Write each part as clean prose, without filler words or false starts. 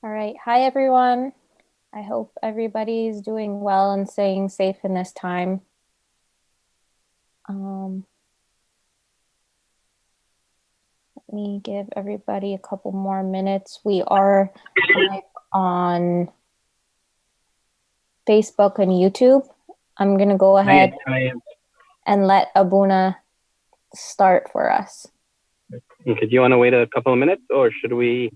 All right. Hi, everyone. I hope everybody's doing well and staying safe in this time. Um, Let me give everybody a couple more minutes. We are live on Facebook and YouTube. I'm going to go ahead and let Abuna start for us. Okay, do you want to wait a couple of minutes, or should we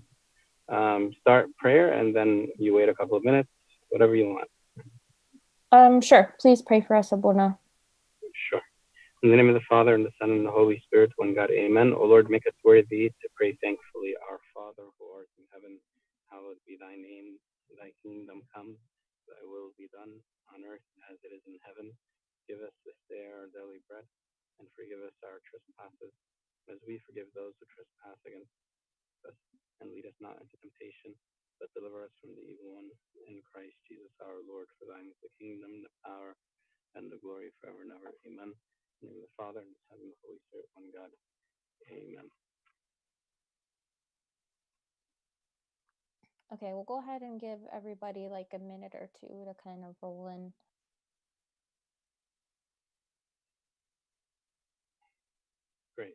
start prayer and then you wait a couple of minutes? Whatever you want. Sure. Please pray for us, Abuna. Sure. In the name of the Father, and the Son, and the Holy Spirit, one God, amen. O Lord, make us worthy to pray thankfully. Our Father, who art in heaven, hallowed be thy name. Thy kingdom come, thy will be done on earth as it is in heaven. Give us this day our daily bread, and forgive us our trespasses, as we forgive those who trespass against us, and lead us not into temptation, but deliver us from the evil one. In Christ Jesus our Lord, for thine is the kingdom, the power, and the glory forever and ever. Amen. In the name of the Father, and the Son, and the Holy Spirit, one God. Amen. Okay, we'll go ahead and give everybody like a minute or two to kind of roll in. Great.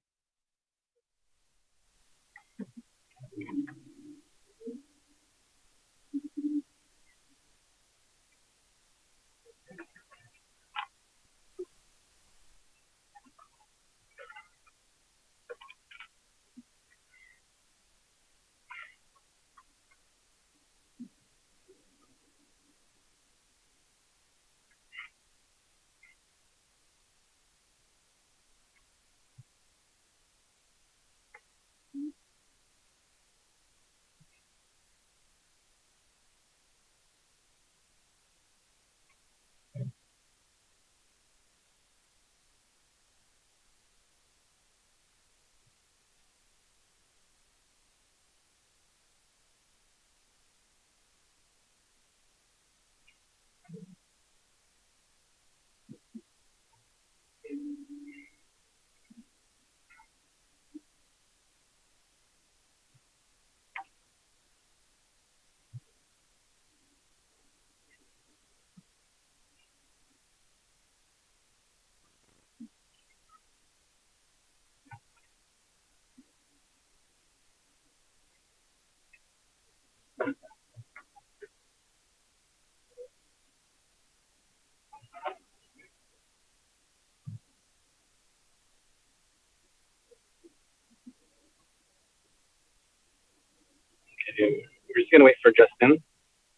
Okay. We're just going to wait for Justin,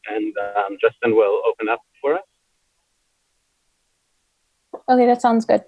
and Justin will open up for us. Okay, that sounds good.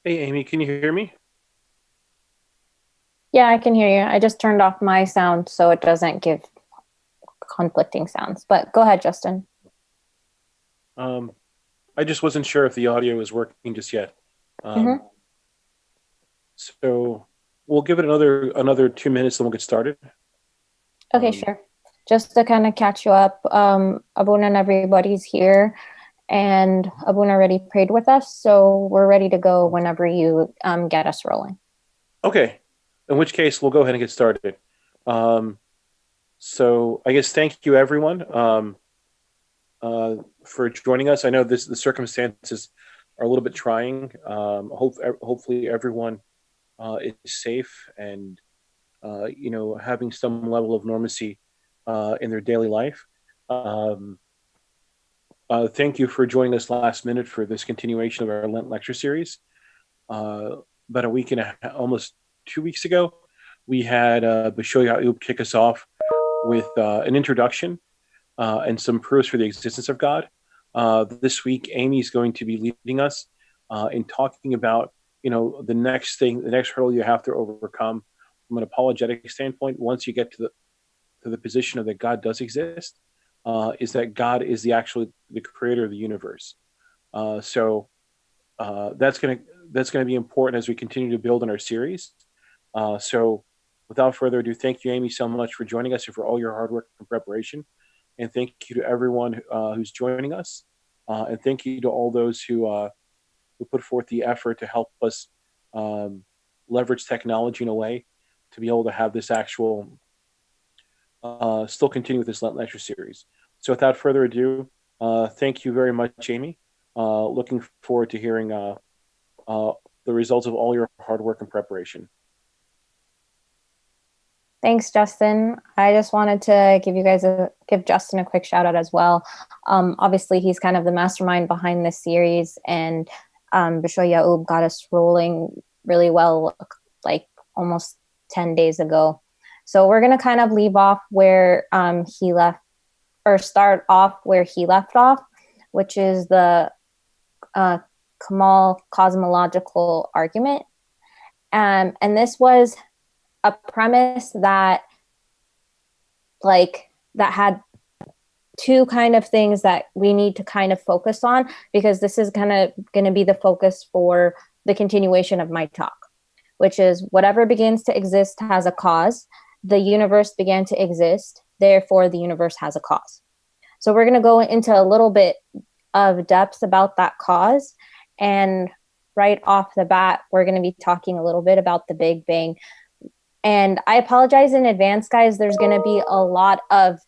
Hey, Amy, can you hear me? Yeah, I can hear you. I just turned off my sound so it doesn't give conflicting sounds. But go ahead, Justin. Um, I just wasn't sure if the audio was working just yet. Um, Hmm. so we'll give it another 2 minutes, then we'll get started. Okay, Um, sure. Just to kind of catch you up, Abuna and everybody's here, and Abuna already prayed with us, so we're ready to go whenever you get us rolling. okay, in which case we'll go ahead and get started. Um, so I guess thank you everyone uh, for joining us. I know the circumstances are a little bit trying. Hopefully everyone is safe and having some level of normalcy in their daily life. Um, Thank you for joining us last minute for this continuation of our Lent lecture series. About a week and almost 2 weeks ago, we had Basho Yaub kick us off with an introduction and some proofs for the existence of God. This week, Amy is going to be leading us in talking about, the next thing, the next hurdle you have to overcome from an apologetic standpoint. Once you get to the position of that God does exist, is that God is the creator of the universe. So that's gonna be important as we continue to build on our series. So without further ado, thank you, Amy, so much for joining us and for all your hard work and preparation. And thank you to everyone who's joining us. And thank you to all those who put forth the effort to help us um, leverage technology in a way to be able to have this actual still continue with this Lent lecture series. So without further ado, thank you very much, Amy. Looking forward to hearing uh, the results of all your hard work and preparation. Thanks, Justin. I just wanted to give Justin a quick shout out as well. Obviously, he's kind of the mastermind behind this series, and Bishoy Yaub got us rolling really well, like almost 10 days ago. So we're going to kind of leave off where he left, or start off where he left off, which is the Kamal cosmological argument. And this was a premise that had two kind of things that we need to kind of focus on, because this is kind of going to be the focus for the continuation of my talk, which is whatever begins to exist has a cause. The universe began to exist, therefore the universe has a cause. So we're going to go into a little bit of depth about that cause. And right off the bat, we're going to be talking a little bit about the Big Bang. And I apologize in advance, guys. There's going to be a lot of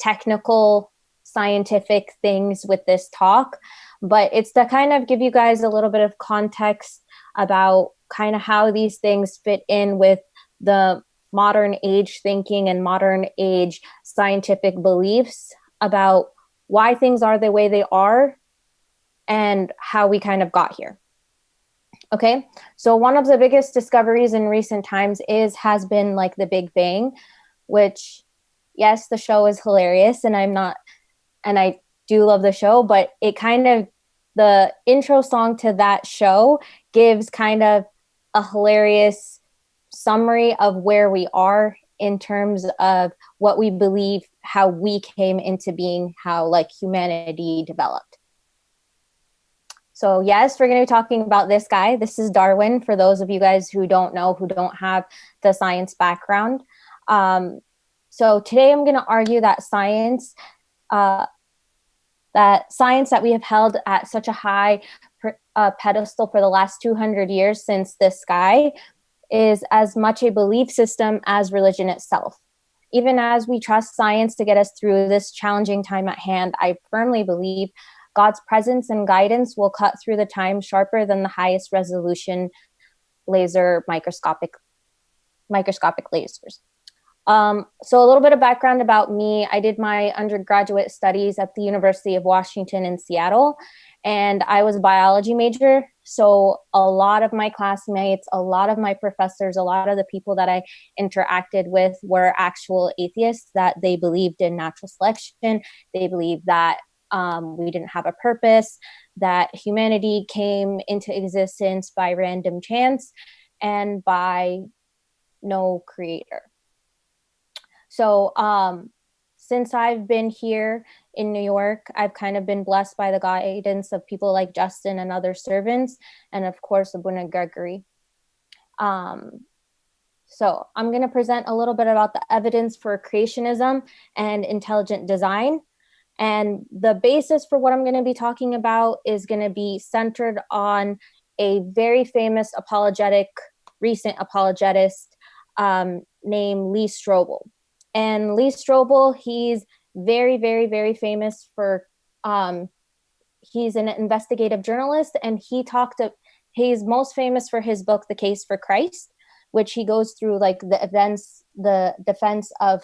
technical, scientific things with this talk, but it's to kind of give you guys a little bit of context about kind of how these things fit in with the modern age thinking and modern age scientific beliefs about why things are the way they are and how we kind of got here. Okay, so one of the biggest discoveries in recent times has been like the Big Bang, which, yes, the show is hilarious, and I do love the show, but it kind of, the intro song to that show gives kind of a hilarious summary of where we are in terms of what we believe, how we came into being, how like humanity developed. So yes, we're going to be talking about this guy. This is Darwin, for those of you guys who don't know, who don't have the science background. So today I'm going to argue that science that we have held at such a high pedestal for the last 200 years since this guy is as much a belief system as religion itself. Even as we trust science to get us through this challenging time at hand, I firmly believe God's presence and guidance will cut through the time sharper than the highest resolution laser microscopic lasers. So a little bit of background about me. I did my undergraduate studies at the University of Washington in Seattle, and I was a biology major. So a lot of my classmates, a lot of my professors, a lot of the people that I interacted with were actual atheists, that they believed in natural selection. They believed that we didn't have a purpose. that humanity came into existence by random chance and by no creator. So since I've been here in New York, I've kind of been blessed by the guidance of people like Justin and other servants, and of course, Abuna Gregory. So I'm going to present a little bit about the evidence for creationism and intelligent design. And the basis for what I'm going to be talking about is going to be centered on a very famous recent apologetist named Lee Strobel. And Lee Strobel, he's very, very, very famous for, he's an investigative journalist, and he's most famous for his book, The Case for Christ, which he goes through like the defense of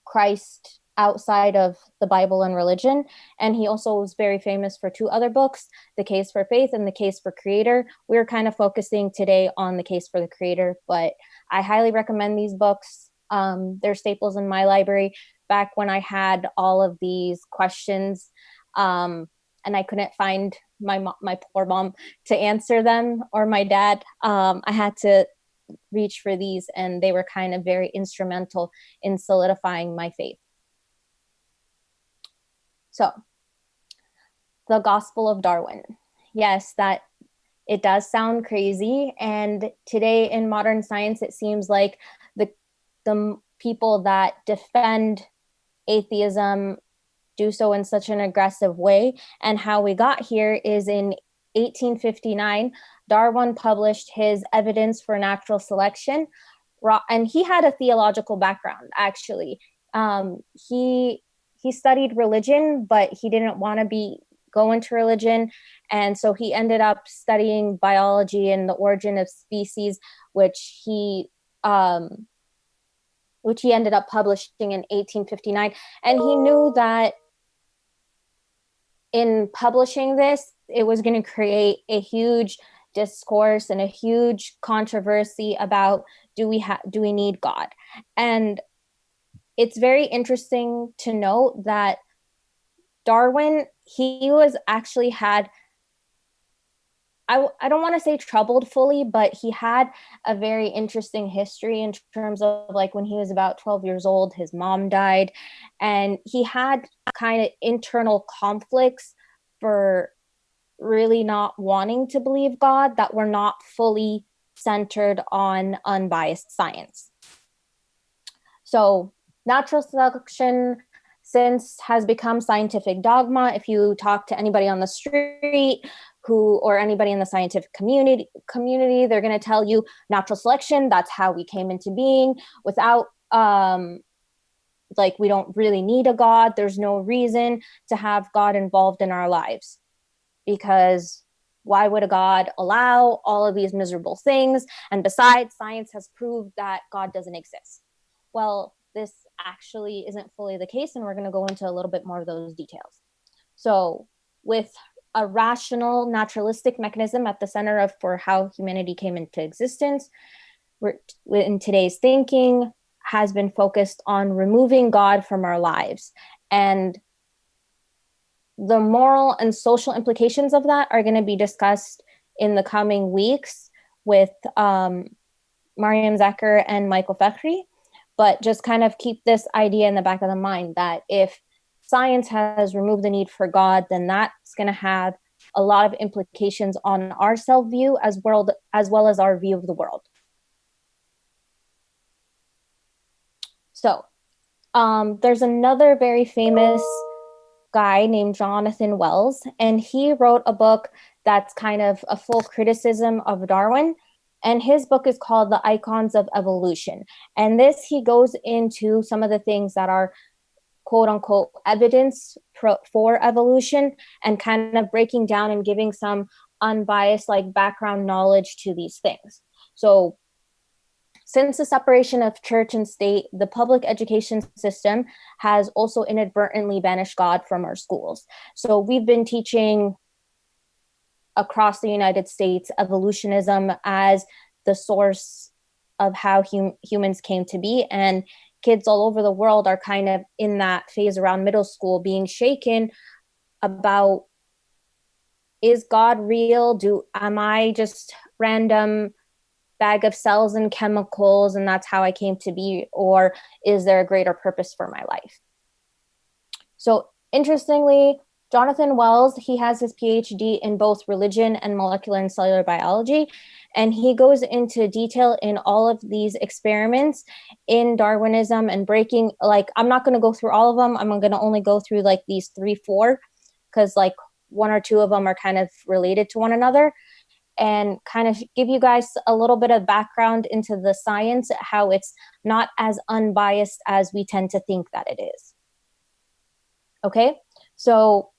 Christ outside of the Bible and religion. And he also was very famous for two other books, The Case for Faith and The Case for Creator. We're kind of focusing today on The Case for the Creator, but I highly recommend these books. They're staples in my library. Back when I had all of these questions, and I couldn't find my poor mom to answer them, or my dad, I had to reach for these, and they were kind of very instrumental in solidifying my faith. So, the Gospel of Darwin. Yes, that it does sound crazy, and today in modern science, it seems like the people that defend atheism do so in such an aggressive way. And how we got here is in 1859, Darwin published his Evidence for Natural Selection, and he had a theological background, actually. He studied religion, but he didn't want to go into religion, and so he ended up studying biology and the origin of species, which he ended up publishing in 1859. And he knew that in publishing this, it was going to create a huge discourse and a huge controversy about do we need God? And it's very interesting to note that Darwin, he was actually had, I don't want to say troubled fully, but he had a very interesting history in terms of like when he was about 12 years old, his mom died, and he had kind of internal conflicts for really not wanting to believe God that were not fully centered on unbiased science. So natural selection since has become scientific dogma. If you talk to anybody on the street or anybody in the scientific community, they're going to tell you natural selection, that's how we came into being without, we don't really need a God. There's no reason to have God involved in our lives, because why would a God allow all of these miserable things? And besides, science has proved that God doesn't exist. Well, this actually isn't fully the case, and we're going to go into a little bit more of those details. So with a rational, naturalistic mechanism at the center for how humanity came into existence, in today's thinking has been focused on removing God from our lives. And the moral and social implications of that are going to be discussed in the coming weeks with Mariam Zacher and Michael Fakhri. But just kind of keep this idea in the back of the mind that if science has removed the need for God, then that's going to have a lot of implications on our self-view as well as our view of the world. So there's another very famous guy named Jonathan Wells, and he wrote a book that's kind of a full criticism of Darwin. And his book is called The Icons of Evolution. And he goes into some of the things that are quote unquote evidence for evolution, and kind of breaking down and giving some unbiased background knowledge to these things. So since the separation of church and state, the public education system has also inadvertently banished God from our schools. So we've been teaching across the United States evolutionism as the source of how humans came to be, and kids all over the world are kind of in that phase around middle school being shaken about is God real? Am I just random bag of cells and chemicals and that's how I came to be? Or is there a greater purpose for my life? So interestingly, Jonathan Wells, he has his PhD in both religion and molecular and cellular biology. And he goes into detail in all of these experiments in Darwinism and breaking, like, I'm not going to go through all of them. I'm going to only go through like these 3-4, because like one or two of them are kind of related to one another, and kind of give you guys a little bit of background into the science, how it's not as unbiased as we tend to think that it is. Okay, so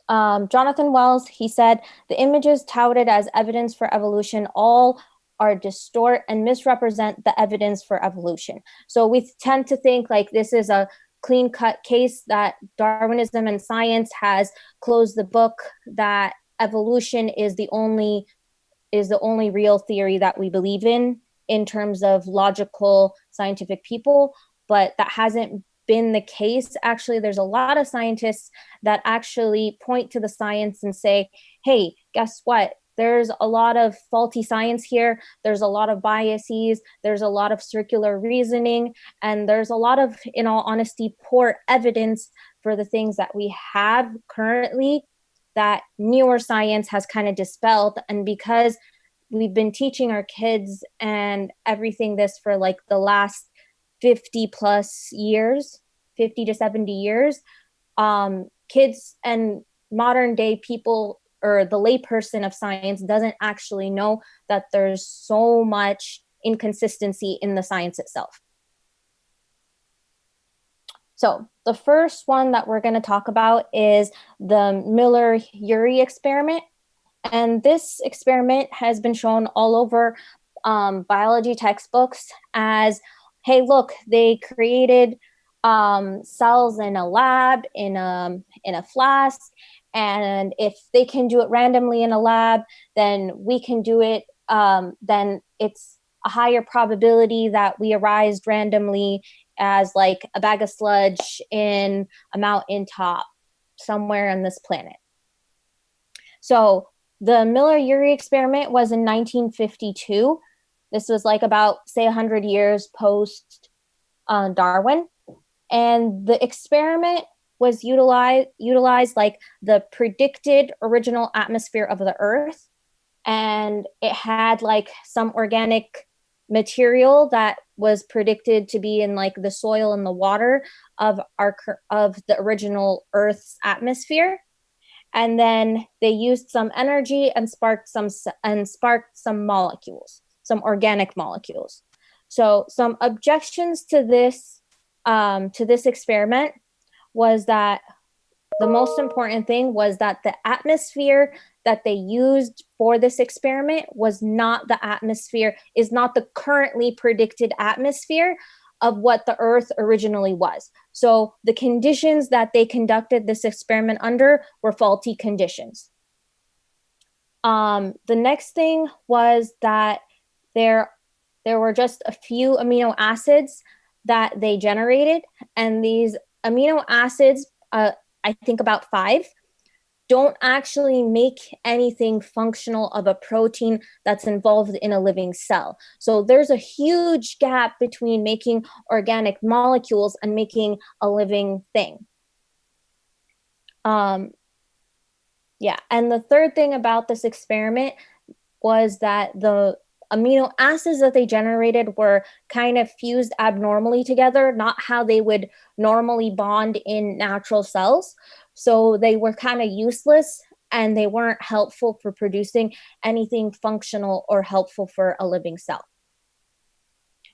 Jonathan Wells, he said, the images touted as evidence for evolution all are distort and misrepresent the evidence for evolution. So we tend to think like this is a clean-cut case, that Darwinism and science has closed the book, that evolution is the only real theory that we believe in terms of logical scientific people, but that hasn't been the case. Actually, there's a lot of scientists that actually point to the science and say, hey, guess what? There's a lot of faulty science here. There's a lot of biases. There's a lot of circular reasoning. And there's a lot of, in all honesty, poor evidence for the things that we have currently that newer science has kind of dispelled. And because we've been teaching our kids and everything this for like the last 50 plus years, 50 to 70 years, kids and modern day people, or the layperson of science, doesn't actually know that there's so much inconsistency in the science itself. So the first one that we're going to talk about is the Millerurey Experiment. And this experiment has been shown all over biology textbooks as, hey, look, they created cells in a lab, in a flask, and if they can do it randomly in a lab, then we can do it, then it's a higher probability that we arise randomly as like a bag of sludge in a mountain top somewhere on this planet. So the Millerurey experiment was in 1952. This was like about, say, 100 years post Darwin. And the experiment was utilized like the predicted original atmosphere of the Earth. And it had like some organic material that was predicted to be in like the soil and the water of the original Earth's atmosphere. And then they used some energy and sparked some molecules, some organic molecules. So some objections to this experiment was that the most important thing was that the atmosphere that they used for this experiment is not the currently predicted atmosphere of what the Earth originally was. So the conditions that they conducted this experiment under were faulty conditions. The next thing was that there were just a few amino acids that they generated, and these amino acids, I think about 5, don't actually make anything functional of a protein that's involved in a living cell. So there's a huge gap between making organic molecules and making a living thing. Yeah, and the third thing about this experiment was that the amino acids that they generated were kind of fused abnormally together, not how they would normally bond in natural cells. So they were kind of useless, and they weren't helpful for producing anything functional or helpful for a living cell.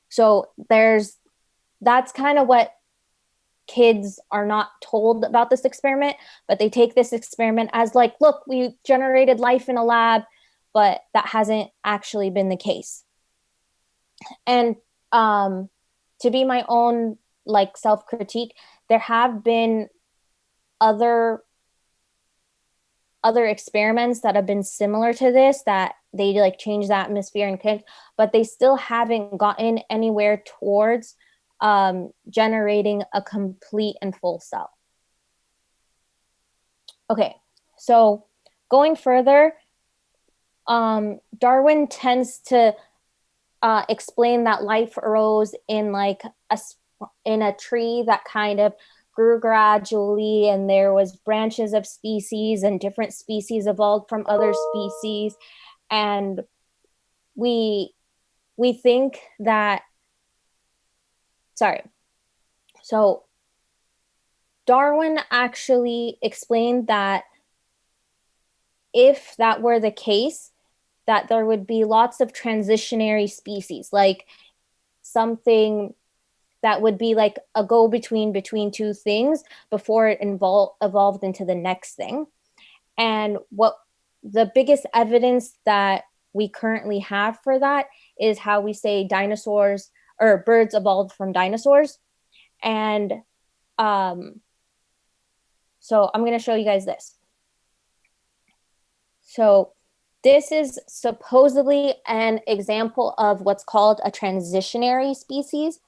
So that's kind of what kids are not told about this experiment, but they take this experiment as like, look, we generated life in a lab, but that hasn't actually been the case. And to be my own like self-critique, there have been other experiments that have been similar to this, that they like change the atmosphere and but they still haven't gotten anywhere towards generating a complete and full cell. Okay, so going further, Darwin tends to explain that life arose in like in a tree that kind of grew gradually, and there was branches of species, and different species evolved from other species, and we think that, sorry, so Darwin actually explained that if that were the case, that there would be lots of transitionary species, like something that would be like a go between two things before it evolved into the next thing. And what the biggest evidence that we currently have for that is how we say dinosaurs or birds evolved from dinosaurs. And so I'm going to show you guys this. So this is supposedly an example of what's called a transitionary species.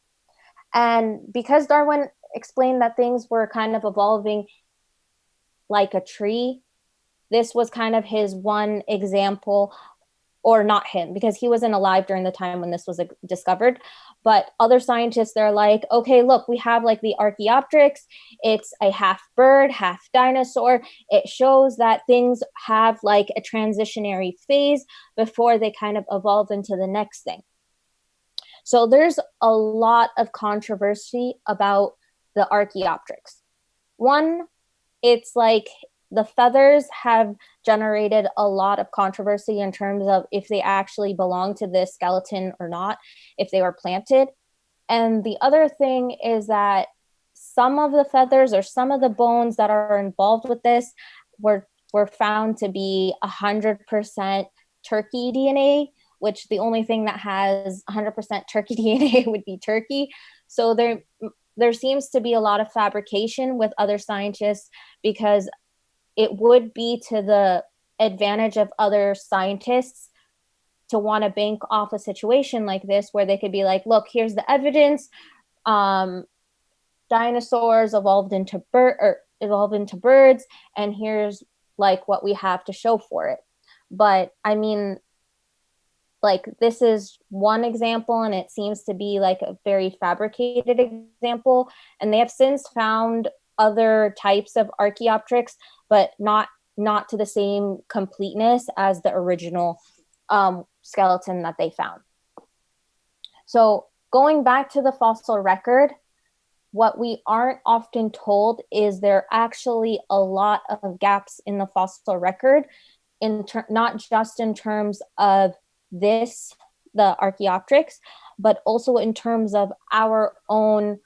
And because Darwin explained that things were kind of evolving like a tree, this was kind of his one example, or not him, because he wasn't alive during the time when this was discovered. But other scientists, they're like, okay, look, we have like the Archaeopteryx. It's a half bird, half dinosaur. It shows that things have like a transitionary phase before they kind of evolve into the next thing. So there's a lot of controversy about the Archaeopteryx. One, it's like the feathers have generated a lot of controversy in terms of if they actually belong to this skeleton or not, if they were planted. And the other thing is that some of the feathers or some of the bones that are involved with this were found to be 100% turkey DNA, which the only thing that has 100% turkey DNA would be turkey. So there seems to be a lot of fabrication with other scientists, because it would be to the advantage of other scientists to want to bank off a situation like this, where they could be like, look, here's the evidence. Dinosaurs evolved into birds, and here's like what we have to show for it. But I mean, like, this is one example, and it seems to be like a very fabricated example. And they have since found other types of Archaeopteryx, but not to the same completeness as the original skeleton that they found. So going back to the fossil record, what we aren't often told is there are actually a lot of gaps in the fossil record, not just in terms of the Archaeopteryx, but also in terms of our own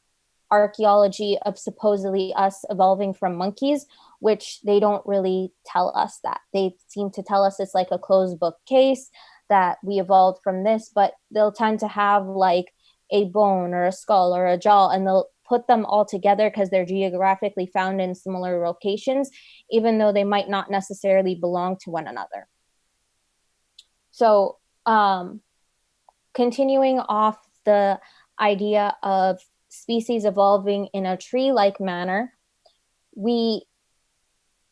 archaeology of supposedly us evolving from monkeys, which they don't really tell us that. They seem to tell us it's like a closed book case, that we evolved from this, but they'll tend to have like a bone or a skull or a jaw, and they'll put them all together because they're geographically found in similar locations, even though they might not necessarily belong to one another. So continuing off the idea of species evolving in a tree-like manner, we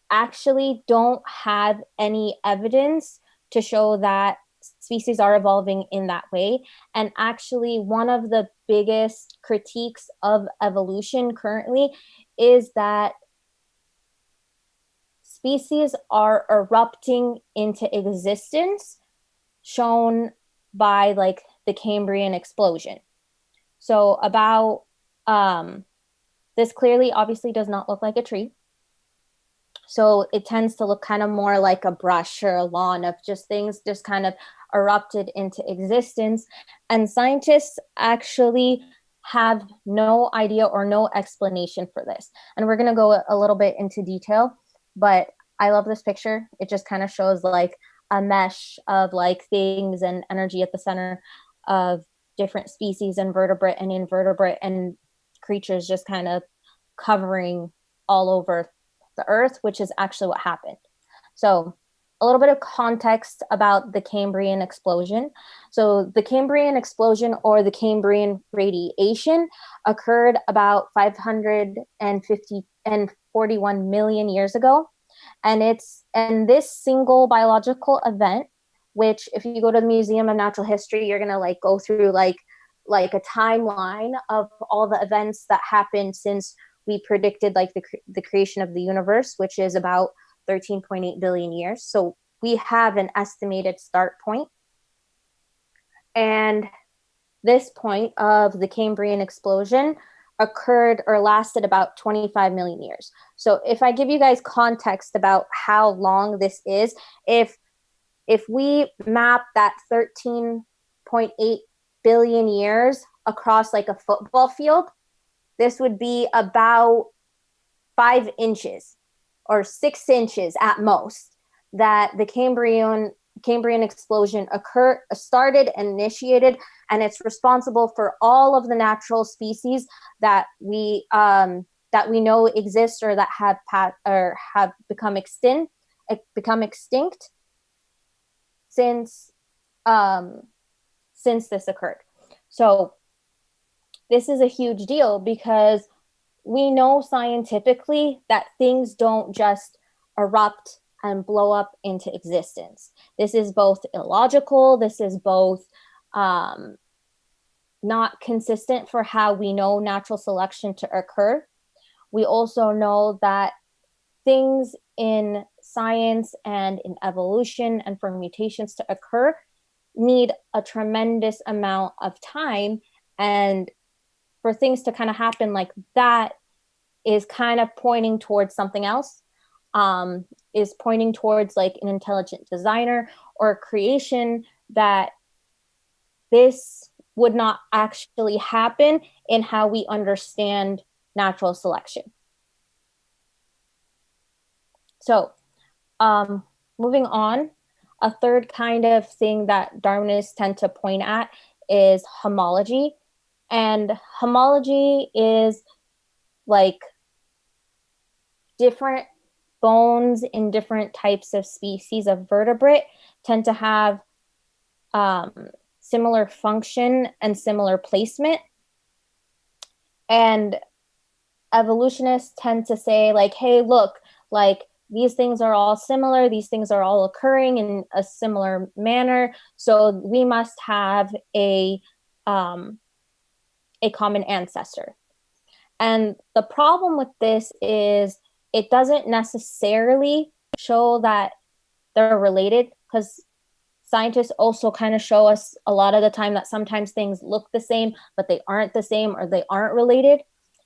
actually don't have any evidence to show that species are evolving in that way. And actually, one of the biggest critiques of evolution currently is that species are erupting into existence, shown by like the Cambrian explosion. So about this clearly obviously does not look like a tree. So it tends to look kind of more like a brush or a lawn of just things just kind of erupted into existence. And scientists actually have no idea or no explanation for this. And we're going to go a little bit into detail, but I love this picture. It just kind of shows like a mesh of like things and energy at the center of different species, vertebrate and invertebrate, and creatures just kind of covering all over the earth, which is actually what happened. So a little bit of context about the Cambrian explosion. So the Cambrian explosion, or the Cambrian radiation, occurred about 541 million years ago. And this single biological event, which if you go to the Museum of Natural History, you're gonna like go through like a timeline of all the events that happened since we predicted like the creation of the universe, which is about 13.8 billion years. So we have an estimated start point. And this point of the Cambrian explosion occurred or lasted about 25 million years. So if I give you guys context about how long this is, if we map that 13.8 billion years across like a football field, this would be about 5 inches or 6 inches at most that the Cambrian explosion started and initiated, and it's responsible for all of the natural species that we know exist or that have become extinct since this occurred. So this is a huge deal because we know scientifically that things don't just erupt and blow up into existence. This is both illogical. This is both not consistent for how we know natural selection to occur. We also know that things in science and in evolution and for mutations to occur need a tremendous amount of time, and for things to kind of happen like that is kind of pointing towards something else, is pointing towards like an intelligent designer or a creation that this would not actually happen in how we understand natural selection. So moving on, a third kind of thing that Darwinists tend to point at is homology. And homology is like different bones in different types of species of vertebrate tend to have similar function and similar placement. And evolutionists tend to say like, hey, look, like these things are all similar. These things are all occurring in a similar manner. So we must have a common ancestor. And the problem with this is it doesn't necessarily show that they're related, because scientists also kind of show us a lot of the time that sometimes things look the same, but they aren't the same or they aren't related.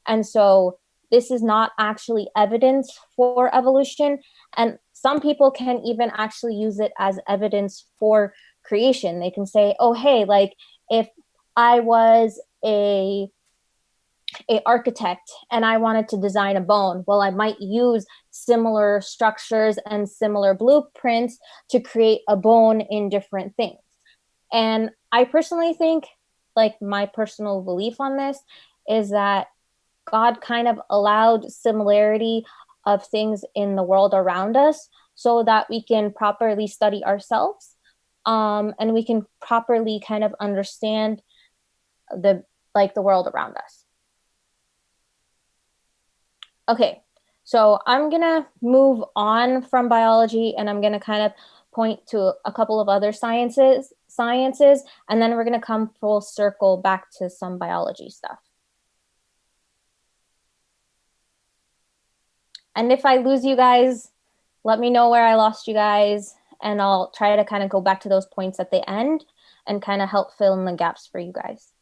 And so this is not actually evidence for evolution. And some people can even actually use it as evidence for creation. They can say, oh, hey, like if I was a architect and I wanted to design a bone, well, I might use similar structures and similar blueprints to create a bone in different things. And I personally think, like my personal belief on this is that God kind of allowed similarity of things in the world around us so that we can properly study ourselves, and we can properly kind of understand the world around us. Okay, so I'm gonna move on from biology and I'm gonna kind of point to a couple of other sciences, and then we're gonna come full circle back to some biology stuff. And if I lose you guys, let me know where I lost you guys, and I'll try to kind of go back to those points at the end and kind of help fill in the gaps for you guys.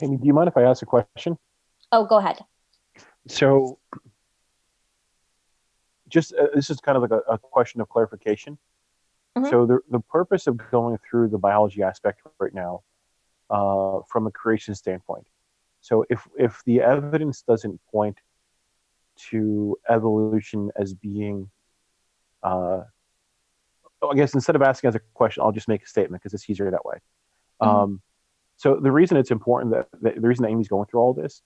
Amy, do you mind if I ask a question? Oh, go ahead. So, just this is kind of like a question of clarification. Mm-hmm. So, the purpose of going through the biology aspect right now, from a creation standpoint. So, if the evidence doesn't point to evolution as being, I guess instead of asking as a question, I'll just make a statement because it's easier that way. Mm-hmm. So, the reason it's important that the reason that Amy's going through all this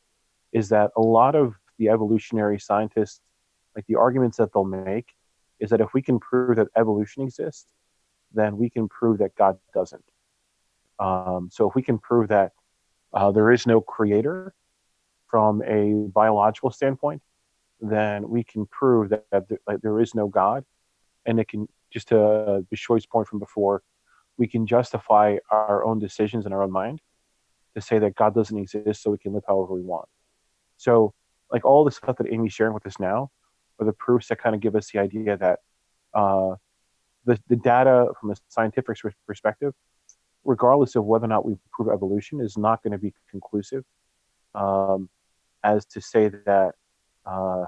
is that a lot of the evolutionary scientists, like the arguments that they'll make, is that if we can prove that evolution exists, then we can prove that God doesn't. So if we can prove that there is no creator from a biological standpoint, then we can prove that there is no God. And it can, just to Bishoy's point from before, we can justify our own decisions in our own mind to say that God doesn't exist so we can live however we want. So, like, all the stuff that Amy's sharing with us now are the proofs that kind of give us the idea that uh, the data from a scientific perspective, regardless of whether or not we prove evolution, is not going to be conclusive as to say that uh,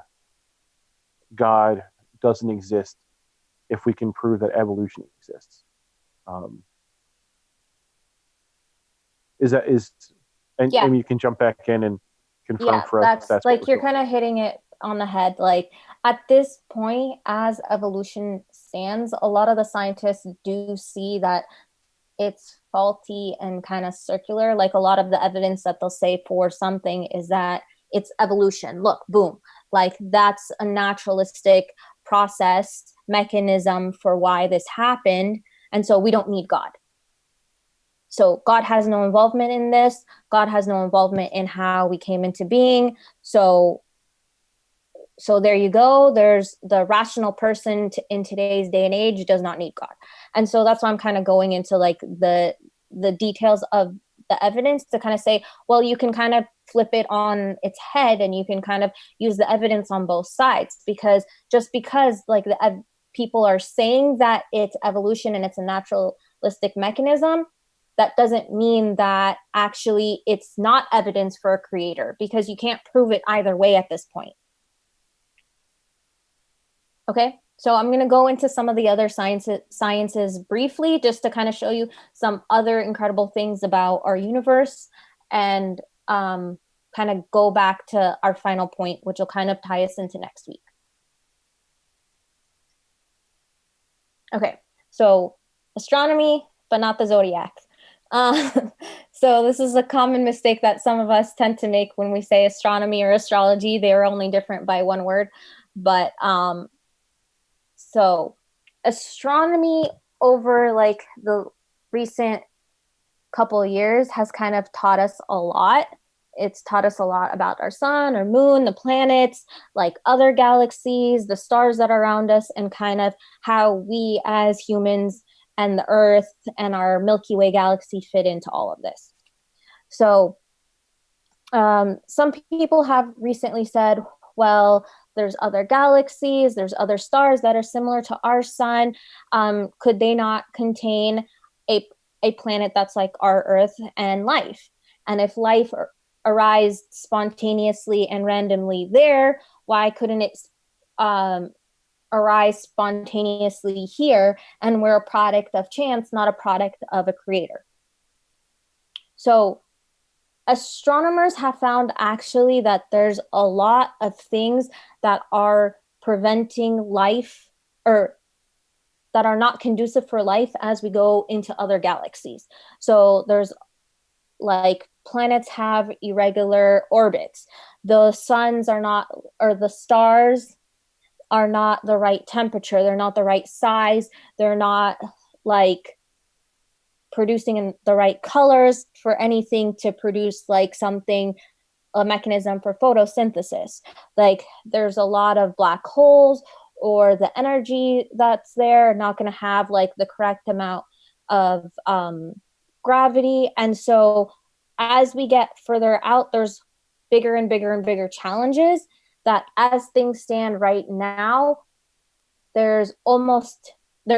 God doesn't exist if we can prove that evolution exists. Um, and Yeah. Amy, you can jump back in and confirm Yeah, for us that's what like we're you're doing. kind of hitting it on the head. Like at this point, as evolution stands, a lot of the scientists do see that it's faulty and kind of circular. Like a lot of the evidence that they'll say for something is that it's evolution. Look, boom. Like that's a naturalistic process mechanism for why this happened. And so we don't need God. So God has no involvement in this. God has no involvement in how we came into being. So there you go. There's the rational person in today's day and age does not need God. And so that's why I'm kind of going into like the details of the evidence to kind of say, well, you can kind of flip it on its head and you can kind of use the evidence on both sides, because just because like people are saying that it's evolution and it's a naturalistic mechanism, that doesn't mean that actually it's not evidence for a creator, because you can't prove it either way at this point. Okay, so I'm going to go into some of the other sciences briefly, just to kind of show you some other incredible things about our universe, and kind of go back to our final point, which will kind of tie us into next week. Okay, so astronomy, but not the zodiac. So this is a common mistake that some of us tend to make when we say astronomy or astrology. They are only different by one word. But so astronomy over like the recent couple of years has kind of taught us a lot. It's taught us a lot about our sun, our moon, the planets, like other galaxies, the stars that are around us, and kind of how we as humans and the Earth and our Milky Way galaxy fit into all of this. So some people have recently said, well, there's other galaxies, there's other stars that are similar to our sun. Could they not contain a planet that's like our Earth and life? And if life arise spontaneously and randomly there, why couldn't it arise spontaneously here? And we're a product of chance, not a product of a creator. So astronomers have found actually that there's a lot of things that are preventing life, or that are not conducive for life as we go into other galaxies. So there's like planets have irregular orbits. The suns are not, or the stars are not the right temperature. They're not the right size. They're not like producing in the right colors for anything to produce like something, a mechanism for photosynthesis. Like there's a lot of black holes, or the energy that's there not going to have like the correct amount of gravity. And so as we get further out, there's bigger and bigger and bigger challenges that as things stand right now, there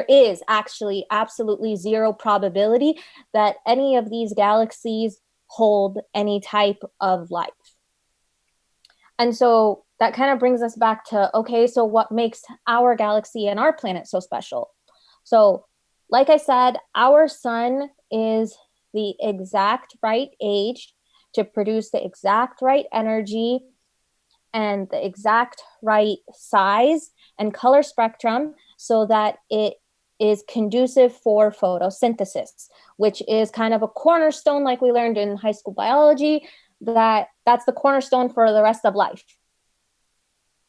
is actually absolutely zero probability that any of these galaxies hold any type of life. And so that kind of brings us back to, okay, so what makes our galaxy and our planet so special? So like I said, our sun is the exact right age to produce the exact right energy and the exact right size and color spectrum so that it is conducive for photosynthesis, which is kind of a cornerstone, like we learned in high school biology, that's the cornerstone for the rest of life.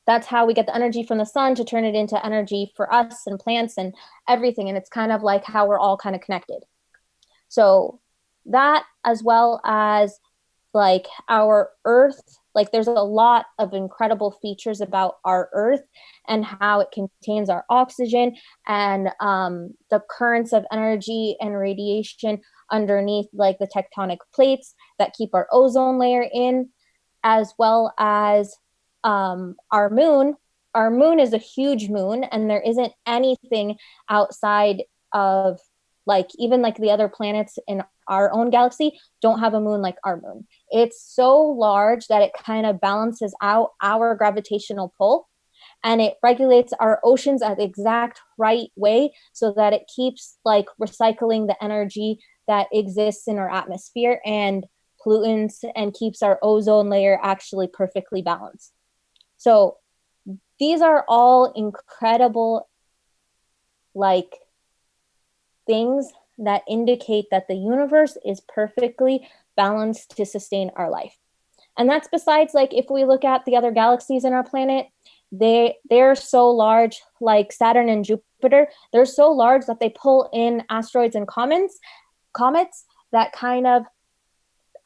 That's how we get the energy from the sun to turn it into energy for us and plants and everything. And it's kind of like how we're all kind of connected. So that, as well as like our Earth like there's a lot of incredible features about our Earth and how it contains our oxygen and the currents of energy and radiation underneath like the tectonic plates that keep our ozone layer in, as well as our moon. Our moon is a huge moon, and there isn't anything outside of like even like the other planets in our own galaxy don't have a moon like our moon. It's so large that it kind of balances out our gravitational pull, and it regulates our oceans at the exact right way so that it keeps like recycling the energy that exists in our atmosphere and pollutants, and keeps our ozone layer actually perfectly balanced. So these are all incredible like things that indicate that the universe is perfectly balanced to sustain our life. And that's besides like if we look at the other galaxies in our planet, they're so large, like Saturn and Jupiter, they're so large that they pull in asteroids and comets that kind of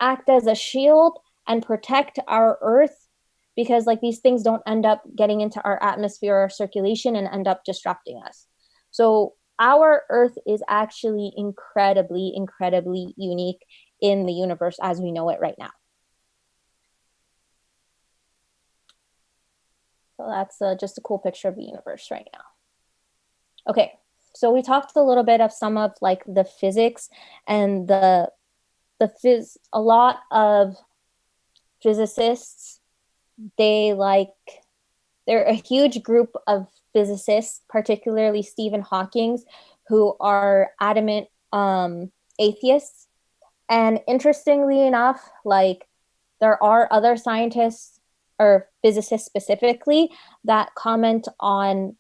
act as a shield and protect our Earth, because like these things don't end up getting into our atmosphere or circulation and end up disrupting us. So our Earth is actually incredibly, incredibly unique in the universe as we know it right now. So that's just a cool picture of the universe right now. Okay, so we talked a little bit of some of like the physics and a lot of physicists, they're a huge group of physicists, particularly Stephen Hawking, who are adamant atheists. And interestingly enough, like there are other scientists or physicists specifically that comment on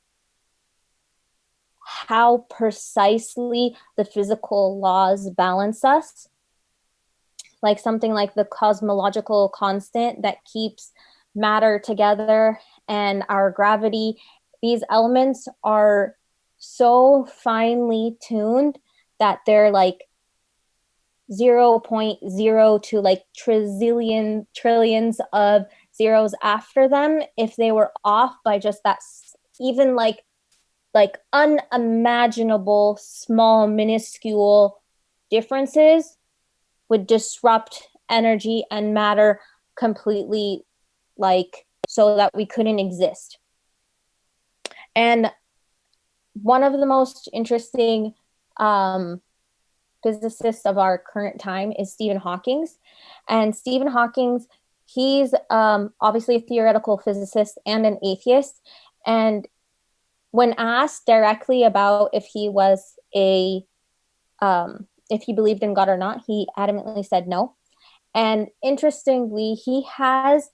how precisely the physical laws balance us. Like something like the cosmological constant that keeps matter together and our gravity. These elements are so finely tuned that they're like 0.0 to like trillions of zeros after them. If they were off by just that, even like unimaginable small minuscule differences would disrupt energy and matter completely, like so that we couldn't exist. And one of the most interesting physicists of our current time is Stephen Hawking. And Stephen Hawking, he's obviously a theoretical physicist and an atheist. And when asked directly about if he was if he believed in God or not, he adamantly said no. And interestingly, he has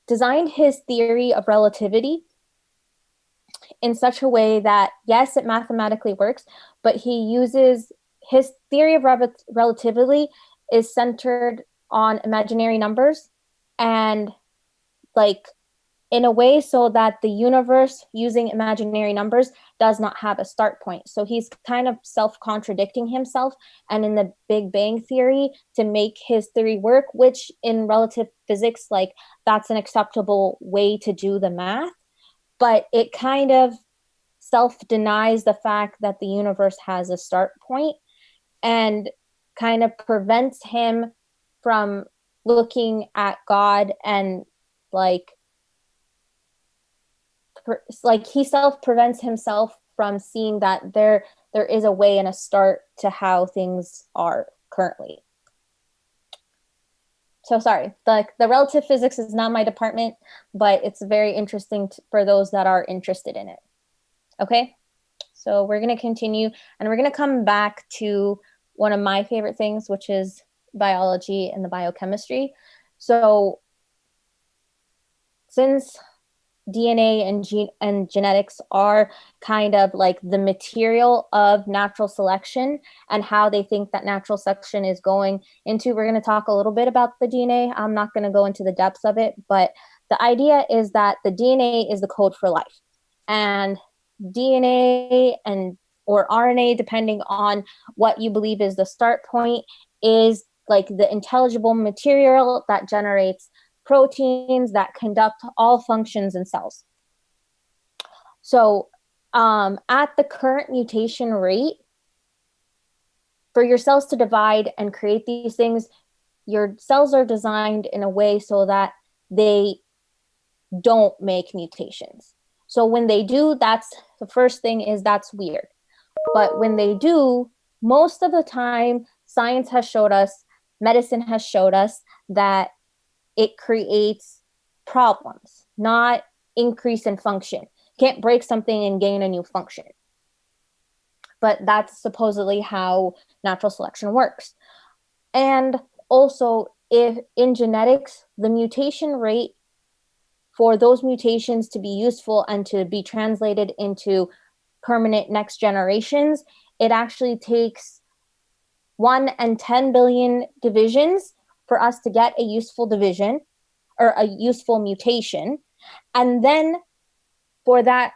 designed his theory of relativity in such a way that, yes, it mathematically works, but he uses his theory of relativity is centered on imaginary numbers and like in a way so that the universe using imaginary numbers does not have a start point. So he's kind of self-contradicting himself and in the Big Bang theory to make his theory work, which in relative physics, like that's an acceptable way to do the math, but it kind of self-denies the fact that the universe has a start point and kind of prevents him from looking at God and like he prevents himself from seeing that there is a way and a start to how things are currently. So sorry, the relative physics is not my department, but it's very interesting for those that are interested in it. Okay, so we're going to continue and we're going to come back to one of my favorite things, which is biology and the biochemistry. So since DNA and genetics are kind of like the material of natural selection and how they think that natural selection is going into, we're going to talk a little bit about the DNA. I'm not going to go into the depths of it, but the idea is that the DNA is the code for life, and DNA or RNA, depending on what you believe is the start point, is like the intelligible material that generates proteins that conduct all functions in cells. So at the current mutation rate, for your cells to divide and create these things, your cells are designed in a way so that they don't make mutations. So when they do, that's the first thing, is that's weird. But when they do, most of the time, science has showed us, medicine has showed us that it creates problems, not increase in function. You can't break something and gain a new function. But that's supposedly how natural selection works. And also, if in genetics, the mutation rate for those mutations to be useful and to be translated into permanent next generations, it actually takes 1 in 10 billion divisions for us to get a useful division or a useful mutation. And then for that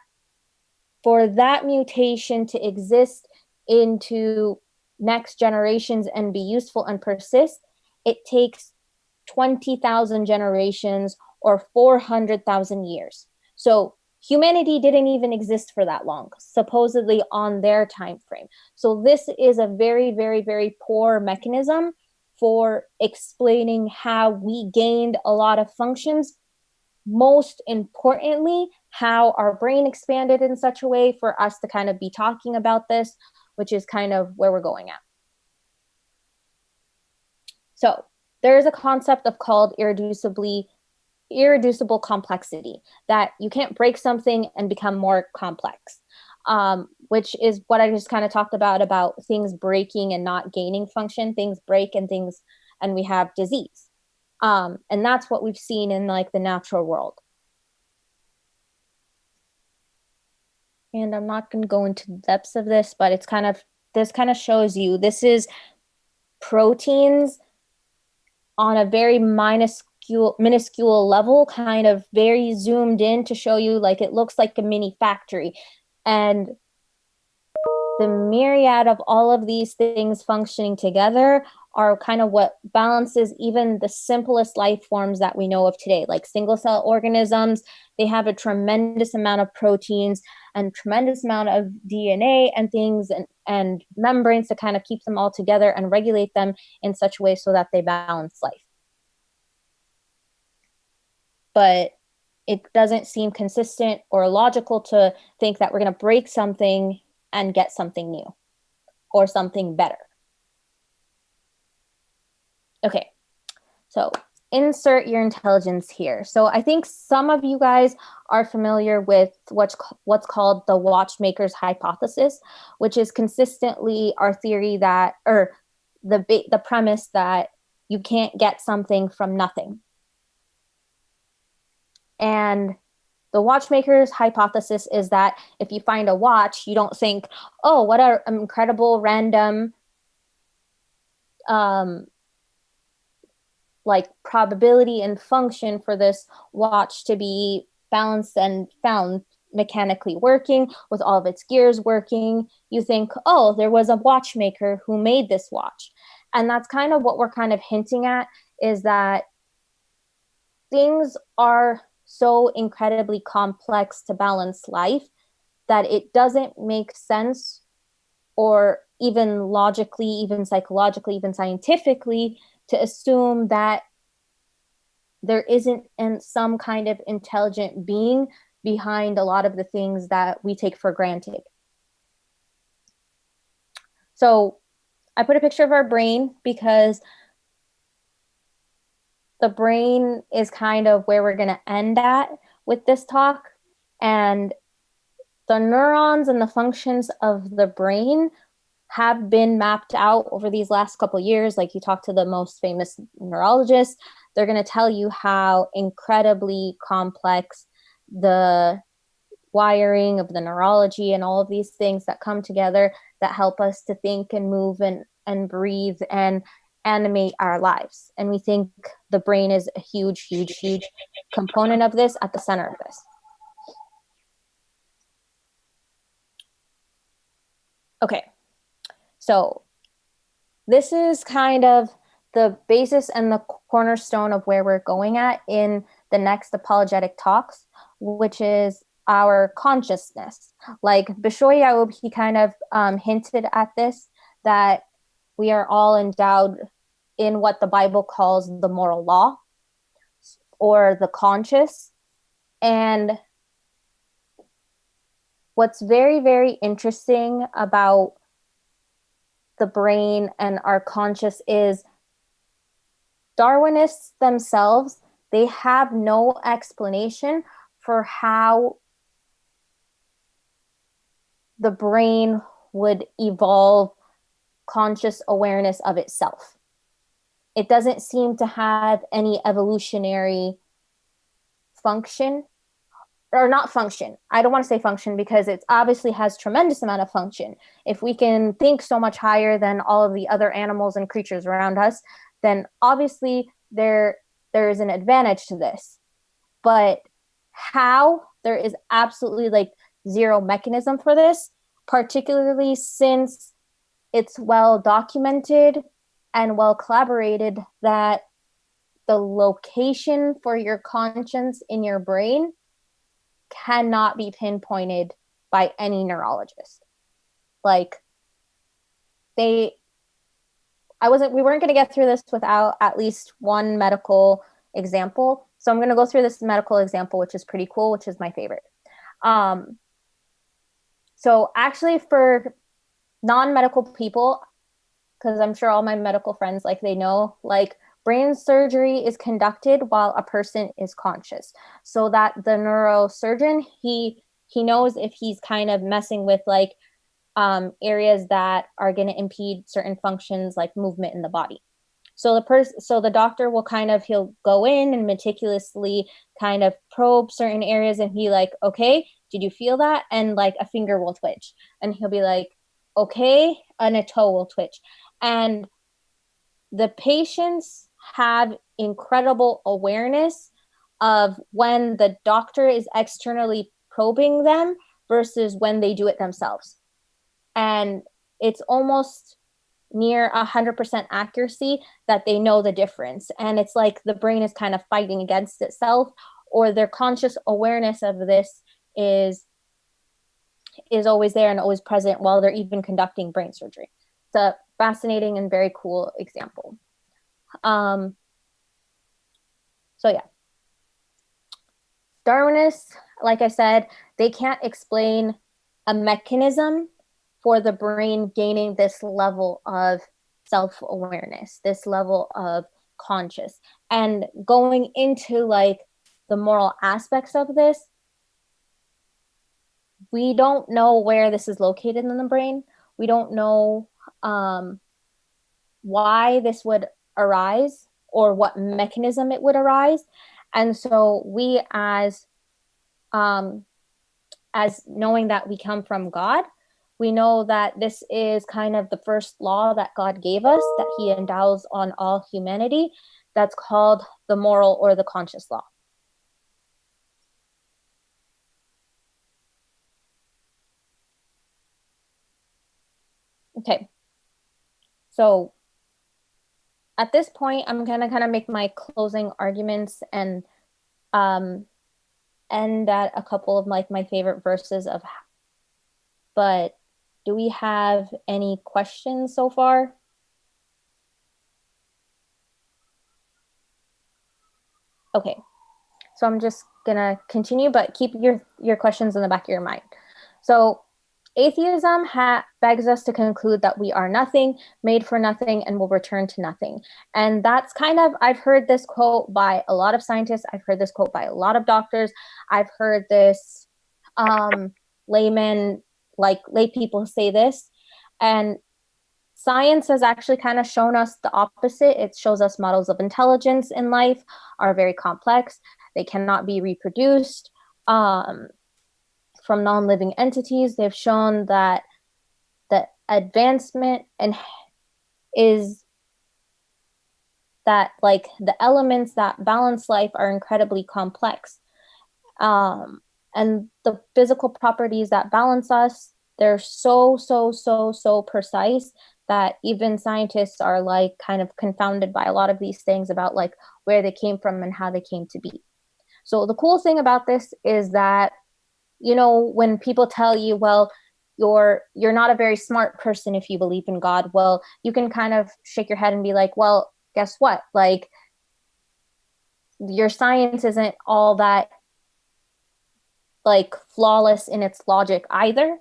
mutation to exist into next generations and be useful and persist, it takes 20,000 generations or 400,000 years. So humanity didn't even exist for that long, supposedly on their time frame. So this is a very, very, very poor mechanism for explaining how we gained a lot of functions. Most importantly, how our brain expanded in such a way for us to kind of be talking about this, which is kind of where we're going at. So there is a concept of called irreducible complexity, that you can't break something and become more complex, which is what I just kind of talked about things breaking and not gaining function. Things break and we have disease. And that's what we've seen in like the natural world. And I'm not going to go into the depths of this, but this kind of shows you, this is proteins on a very minuscule level, kind of very zoomed in to show you, like, it looks like a mini factory. And the myriad of all of these things functioning together are kind of what balances even the simplest life forms that we know of today, like single cell organisms. They have a tremendous amount of proteins and tremendous amount of DNA and things and membranes to kind of keep them all together and regulate them in such a way so that they balance life. But it doesn't seem consistent or logical to think that we're going to break something and get something new or something better. Okay, so insert your intelligence here. So I think some of you guys are familiar with what's called the watchmakers hypothesis, which is consistently our theory that, or the premise that you can't get something from nothing. And the watchmaker's hypothesis is that if you find a watch, you don't think, oh, what an incredible random like probability and function for this watch to be balanced and found mechanically working with all of its gears working. You think, oh, there was a watchmaker who made this watch. And that's kind of what we're kind of hinting at, is that things are so incredibly complex to balance life that it doesn't make sense, or even logically, even psychologically, even scientifically, to assume that there isn't some kind of intelligent being behind a lot of the things that we take for granted. So I put a picture of our brain because the brain is kind of where we're going to end at with this talk. And the neurons and the functions of the brain have been mapped out over these last couple of years. Like, you talk to the most famous neurologists, they're going to tell you how incredibly complex the wiring of the neurology and all of these things that come together that help us to think and move and breathe and animate our lives. And we think the brain is a huge, huge, huge component of this, at the center of this. Okay, so this is kind of the basis and the cornerstone of where we're going at in the next apologetic talks, which is our consciousness. Like Bishoy Yaob, he kind of hinted at this, that we are all endowed in what the Bible calls the moral law or the conscious. And what's very, very interesting about the brain and our conscious is Darwinists themselves, they have no explanation for how the brain would evolve conscious awareness of itself. It doesn't seem to have any evolutionary function, or not function. I don't want to say function because it obviously has tremendous amount of function. If we can think so much higher than all of the other animals and creatures around us, then obviously there is an advantage to this. But how, there is absolutely like zero mechanism for this, particularly since it's well documented and well collaborated that the location for your conscience in your brain cannot be pinpointed by any neurologist. Like we weren't going to get through this without at least one medical example. So I'm going to go through this medical example, which is pretty cool, which is my favorite. So actually for non-medical people, because I'm sure all my medical friends, like they know, like brain surgery is conducted while a person is conscious, so that the neurosurgeon, he knows if he's kind of messing with like areas that are going to impede certain functions like movement in the body. So the doctor will he'll go in and meticulously kind of probe certain areas, and he like, okay, did you feel that? And like a finger will twitch, and he'll be like, okay, and a toe will twitch. And the patients have incredible awareness of when the doctor is externally probing them versus when they do it themselves. And it's almost near 100% accuracy that they know the difference. And it's like the brain is kind of fighting against itself, or their conscious awareness of this is always there and always present while they're even conducting brain surgery. It's a fascinating and very cool example. So yeah, Darwinists, like I said, they can't explain a mechanism for the brain gaining this level of self-awareness, this level of conscious. And going into like the moral aspects of this, we don't know where this is located in the brain. We don't know why this would arise or what mechanism it would arise. And so we as knowing that we come from God, we know that this is kind of the first law that God gave us, that he endows on all humanity. That's called the moral or the conscious law. Okay. So at this point, I'm going to kind of make my closing arguments and end at a couple of like my favorite verses of, but do we have any questions so far? Okay, so I'm just gonna continue, but keep your questions in the back of your mind. So atheism begs us to conclude that we are nothing, made for nothing, and will return to nothing. And that's kind of, I've heard this quote by a lot of scientists. I've heard this quote by a lot of doctors. I've heard this laymen, like lay people say this. And science has actually kind of shown us the opposite. It shows us models of intelligence in life are very complex. They cannot be reproduced from non-living entities. They've shown that the advancement and is that like the elements that balance life are incredibly complex. And the physical properties that balance us, they're so precise that even scientists are like kind of confounded by a lot of these things about like where they came from and how they came to be. So the cool thing about this is that, you know, when people tell you, well, you're not a very smart person if you believe in God, well, you can kind of shake your head and be like, well, guess what? Like, your science isn't all that like flawless in its logic either.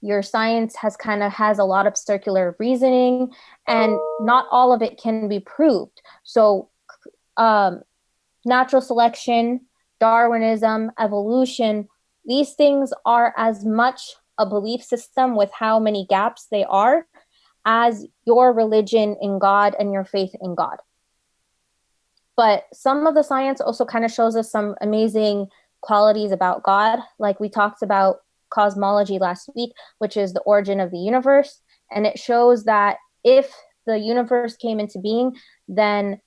Your science has a lot of circular reasoning, and not all of it can be proved. So um, natural selection, Darwinism, evolution, these things are as much a belief system with how many gaps they are as your religion in God and your faith in God. But some of the science also kind of shows us some amazing qualities about God. Like we talked about cosmology last week, which is the origin of the universe. And it shows that if the universe came into being, then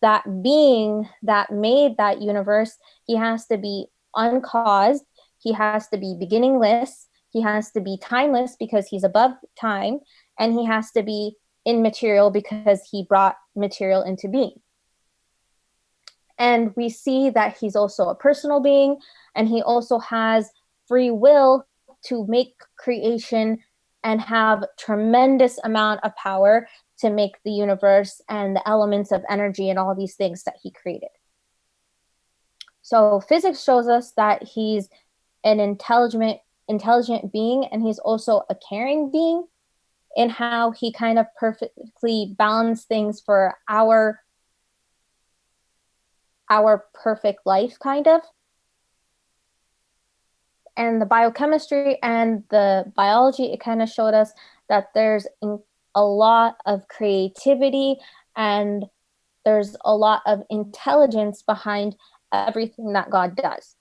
that being that made that universe, he has to be uncaused, he has to be beginningless, he has to be timeless because he's above time, and he has to be immaterial because he brought material into being. And we see that he's also a personal being, and he also has free will to make creation and have tremendous amount of power to make the universe and the elements of energy and all these things that he created. So physics shows us that he's an intelligent being, and he's also a caring being in how he kind of perfectly balanced things for our perfect life, kind of. And the biochemistry and the biology, it kind of showed us that there's a lot of creativity and there's a lot of intelligence behind everything that God does.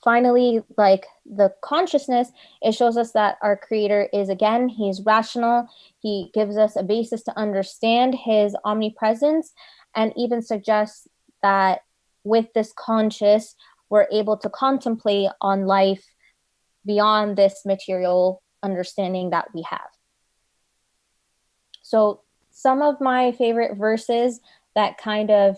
Finally, like the consciousness, it shows us that our creator is, again, he's rational. He gives us a basis to understand his omnipresence, and even suggests that with this conscious, we're able to contemplate on life beyond this material understanding that we have. So some of my favorite verses that kind of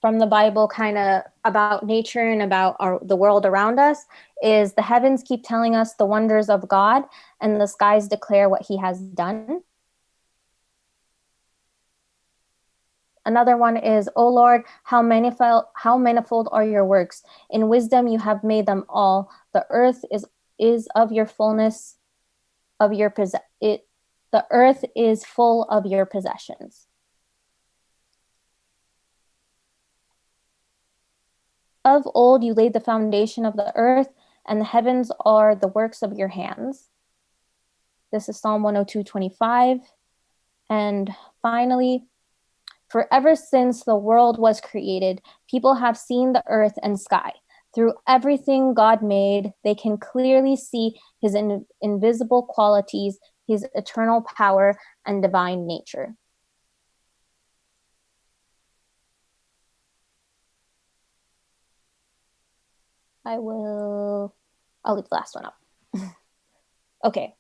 from the Bible, kind of about nature and about the world around us, is the heavens keep telling us the wonders of God, and the skies declare what he has done. Another one is, O Lord, how manifold are your works. In wisdom you have made them all. The earth is of your fullness of your the earth is full of your possessions. Of old you laid the foundation of the earth, and the heavens are the works of your hands. This is Psalm 102:25. And finally, for ever since the world was created, people have seen the earth and sky. Through everything God made, they can clearly see his invisible qualities, his eternal power, and divine nature. I'll leave the last one up. Okay.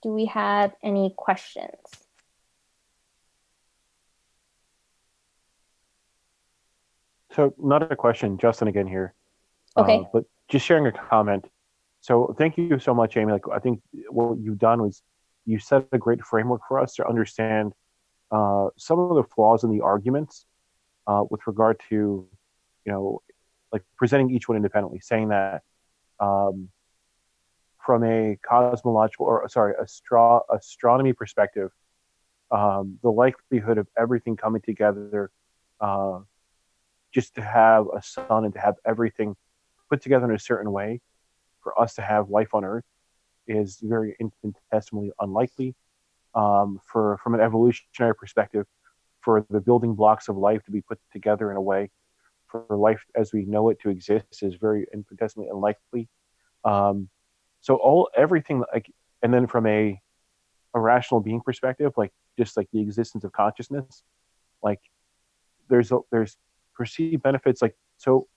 Do we have any questions? So not a question, Justin again here. Okay. But just sharing a comment. So thank you so much, Amy. Like, I think what you've done was you set a great framework for us to understand some of the flaws in the arguments with regard to, like presenting each one independently, saying that from a astronomy perspective, the likelihood of everything coming together, just to have a sun and to have everything put together in a certain way for us to have life on Earth is very infinitesimally unlikely. From an evolutionary perspective, for the building blocks of life to be put together in a way for life as we know it to exist is very infinitesimally unlikely. So everything, like, and then from a rational being perspective, like just like the existence of consciousness, like there's perceived benefits, like, so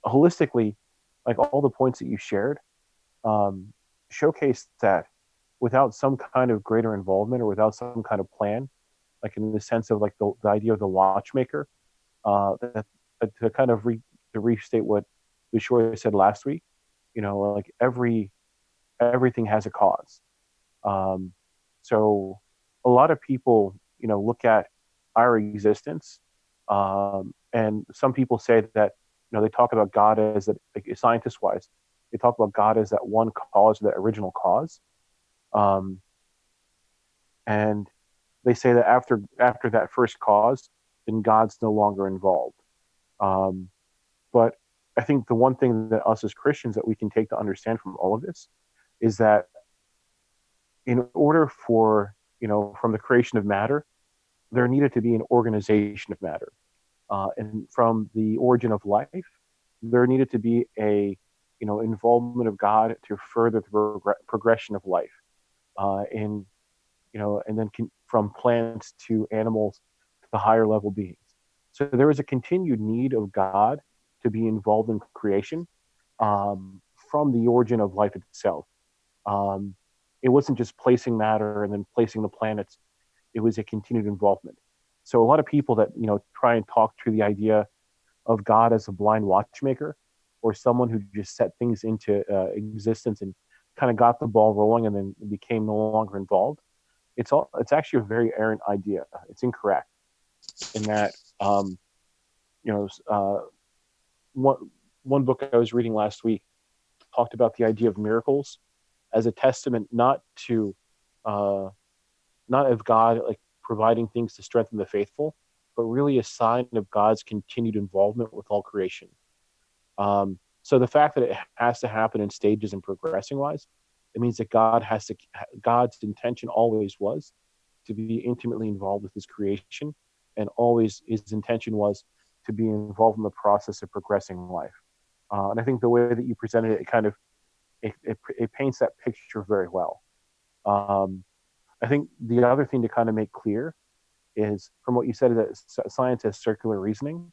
holistically, like all the points that you shared, showcase that without some kind of greater involvement or without some kind of plan, like in the sense of like the idea of the watchmaker, that to kind of to restate what Bishore said last week, like everything has a cause. Um, so a lot of people, look at our existence, and some people say that, they talk about God as that, like, scientist wise, they talk about God as that one cause, that original cause, um, and they say that after that first cause, then God's no longer involved. Um, but I think the one thing that us as Christians that we can take to understand from all of this is that in order for, from the creation of matter, there needed to be an organization of matter. And from the origin of life, there needed to be a, involvement of God to further the progression of life. In, and then from plants to animals to higher level beings. So there was a continued need of God to be involved in creation, from the origin of life itself. Um, it wasn't just placing matter and then placing the planets. It was a continued involvement. So a lot of people that, try and talk through the idea of God as a blind watchmaker or someone who just set things into existence and kind of got the ball rolling and then became no longer involved. It's actually a very errant idea. It's incorrect in that, you know one one book I was reading last week talked about the idea of miracles as a testament not to uh, not of God like providing things to strengthen the faithful, but really a sign of God's continued involvement with all creation. So the fact that it has to happen in stages and progressing wise, it means that God's intention always was to be intimately involved with his creation, and always his intention was to be involved in the process of progressing life. And I think the way that you presented it, it paints that picture very well. Um, I think the other thing to kind of make clear is from what you said is that science has circular reasoning.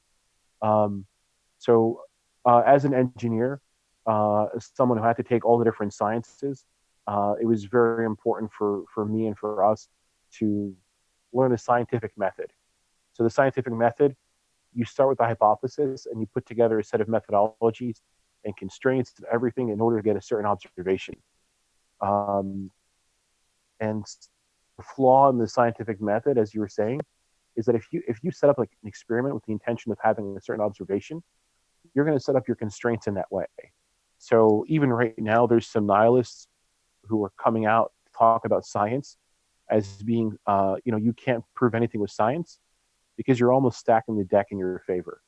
Um, so, as an engineer, as someone who had to take all the different sciences, it was very important for me and for us to learn the scientific method. So, the scientific method, you start with the hypothesis and you put together a set of methodologies and constraints and everything in order to get a certain observation. Um, and the flaw in the scientific method, as you were saying, is that if you set up like an experiment with the intention of having a certain observation, you're going to set up your constraints in that way. So even right now, there's some nihilists who are coming out to talk about science as being, you can't prove anything with science because you're almost stacking the deck in your favor.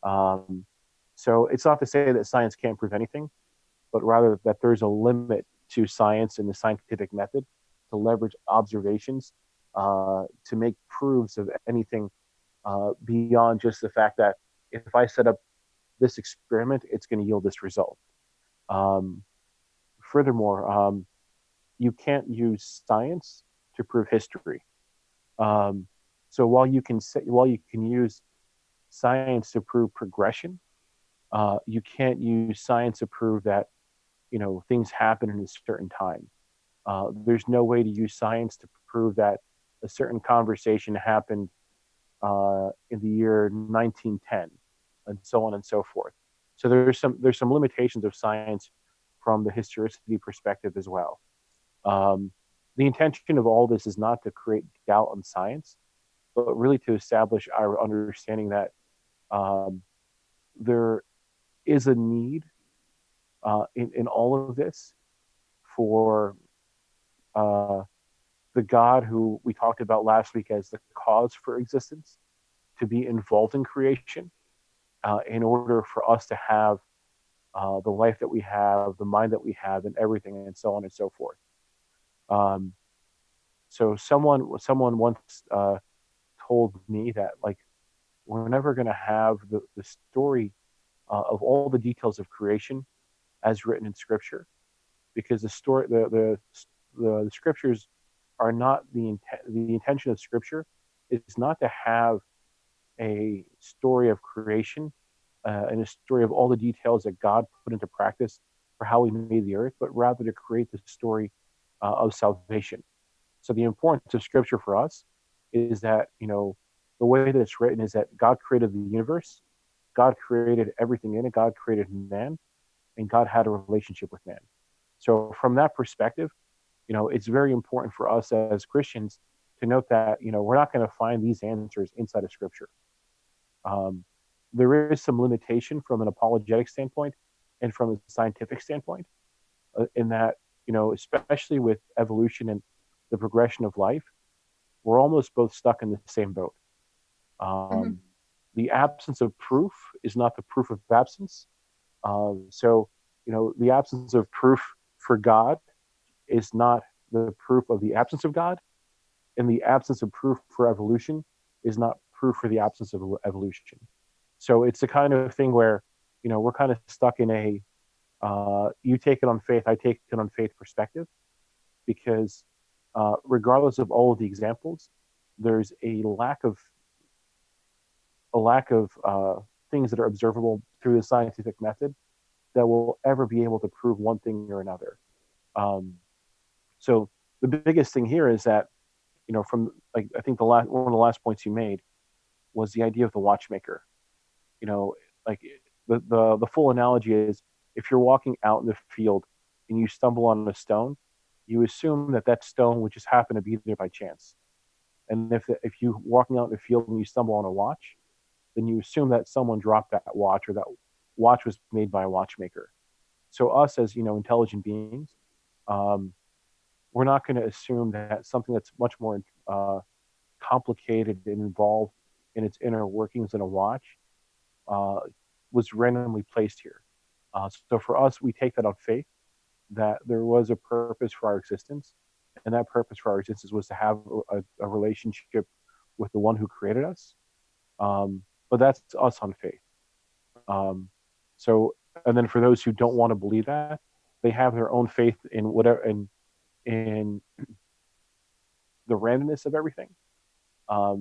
Um, so it's not to say that science can't prove anything, but rather that there's a limit to science and the scientific method to leverage observations to make proofs of anything beyond just the fact that if I set up this experiment, it's going to yield this result. Um, Furthermore, you can't use science to prove history. Um, so while you can use science to prove progression, you can't use science to prove that things happen in a certain time. There's no way to use science to prove that a certain conversation happened in the year 1910, and so on and so forth. So there's some limitations of science from the historicity perspective as well. Um, the intention of all this is not to create doubt on science, but really to establish our understanding that um, there is a need in all of this for uh, the God who we talked about last week as the cause for existence to be involved in creation in order for us to have the life that we have, the mind that we have, and everything, and so on and so forth. Um, so someone once told me that like we're never going to have the story of all the details of creation as written in Scripture, because the Scriptures are not the intention of Scripture is not to have a story of creation and a story of all the details that God put into practice for how He made the earth, but rather to create the story of salvation. So the importance of Scripture for us is that, the way that it's written is that God created the universe, God created everything in it, God created man, and God had a relationship with man. So from that perspective, it's very important for us as Christians to note that, we're not going to find these answers inside of Scripture. There is some limitation from an apologetic standpoint and from a scientific standpoint, in that, especially with evolution and the progression of life, we're almost both stuck in the same boat. Mm-hmm. The absence of proof is not the proof of absence. So, the absence of proof for God is not the proof of the absence of God, and the absence of proof for evolution is not proof for the absence of evolution. So it's the kind of thing where, we're kind of stuck in a you take it on faith, I take it on faith perspective, because regardless of all of the examples, there's a lack of things that are observable through the scientific method that will ever be able to prove one thing or another. So the biggest thing here is that, from, like, I think one of the last points you made was the idea of the watchmaker. Like, the full analogy is, if you're walking out in the field and you stumble on a stone, you assume that stone would just happen to be there by chance. And if you're walking out in the field and you stumble on a watch, then you assume that someone dropped that watch, or that watch was made by a watchmaker. So us, as intelligent beings, we're not going to assume that something that's much more complicated and involved in its inner workings than a watch was randomly placed here. So for us, we take that on faith, that there was a purpose for our existence, and that purpose for our existence was to have a relationship with the one who created us. But that's us on faith. So, and then for those who don't want to believe that, they have their own faith in whatever, in the randomness of everything. I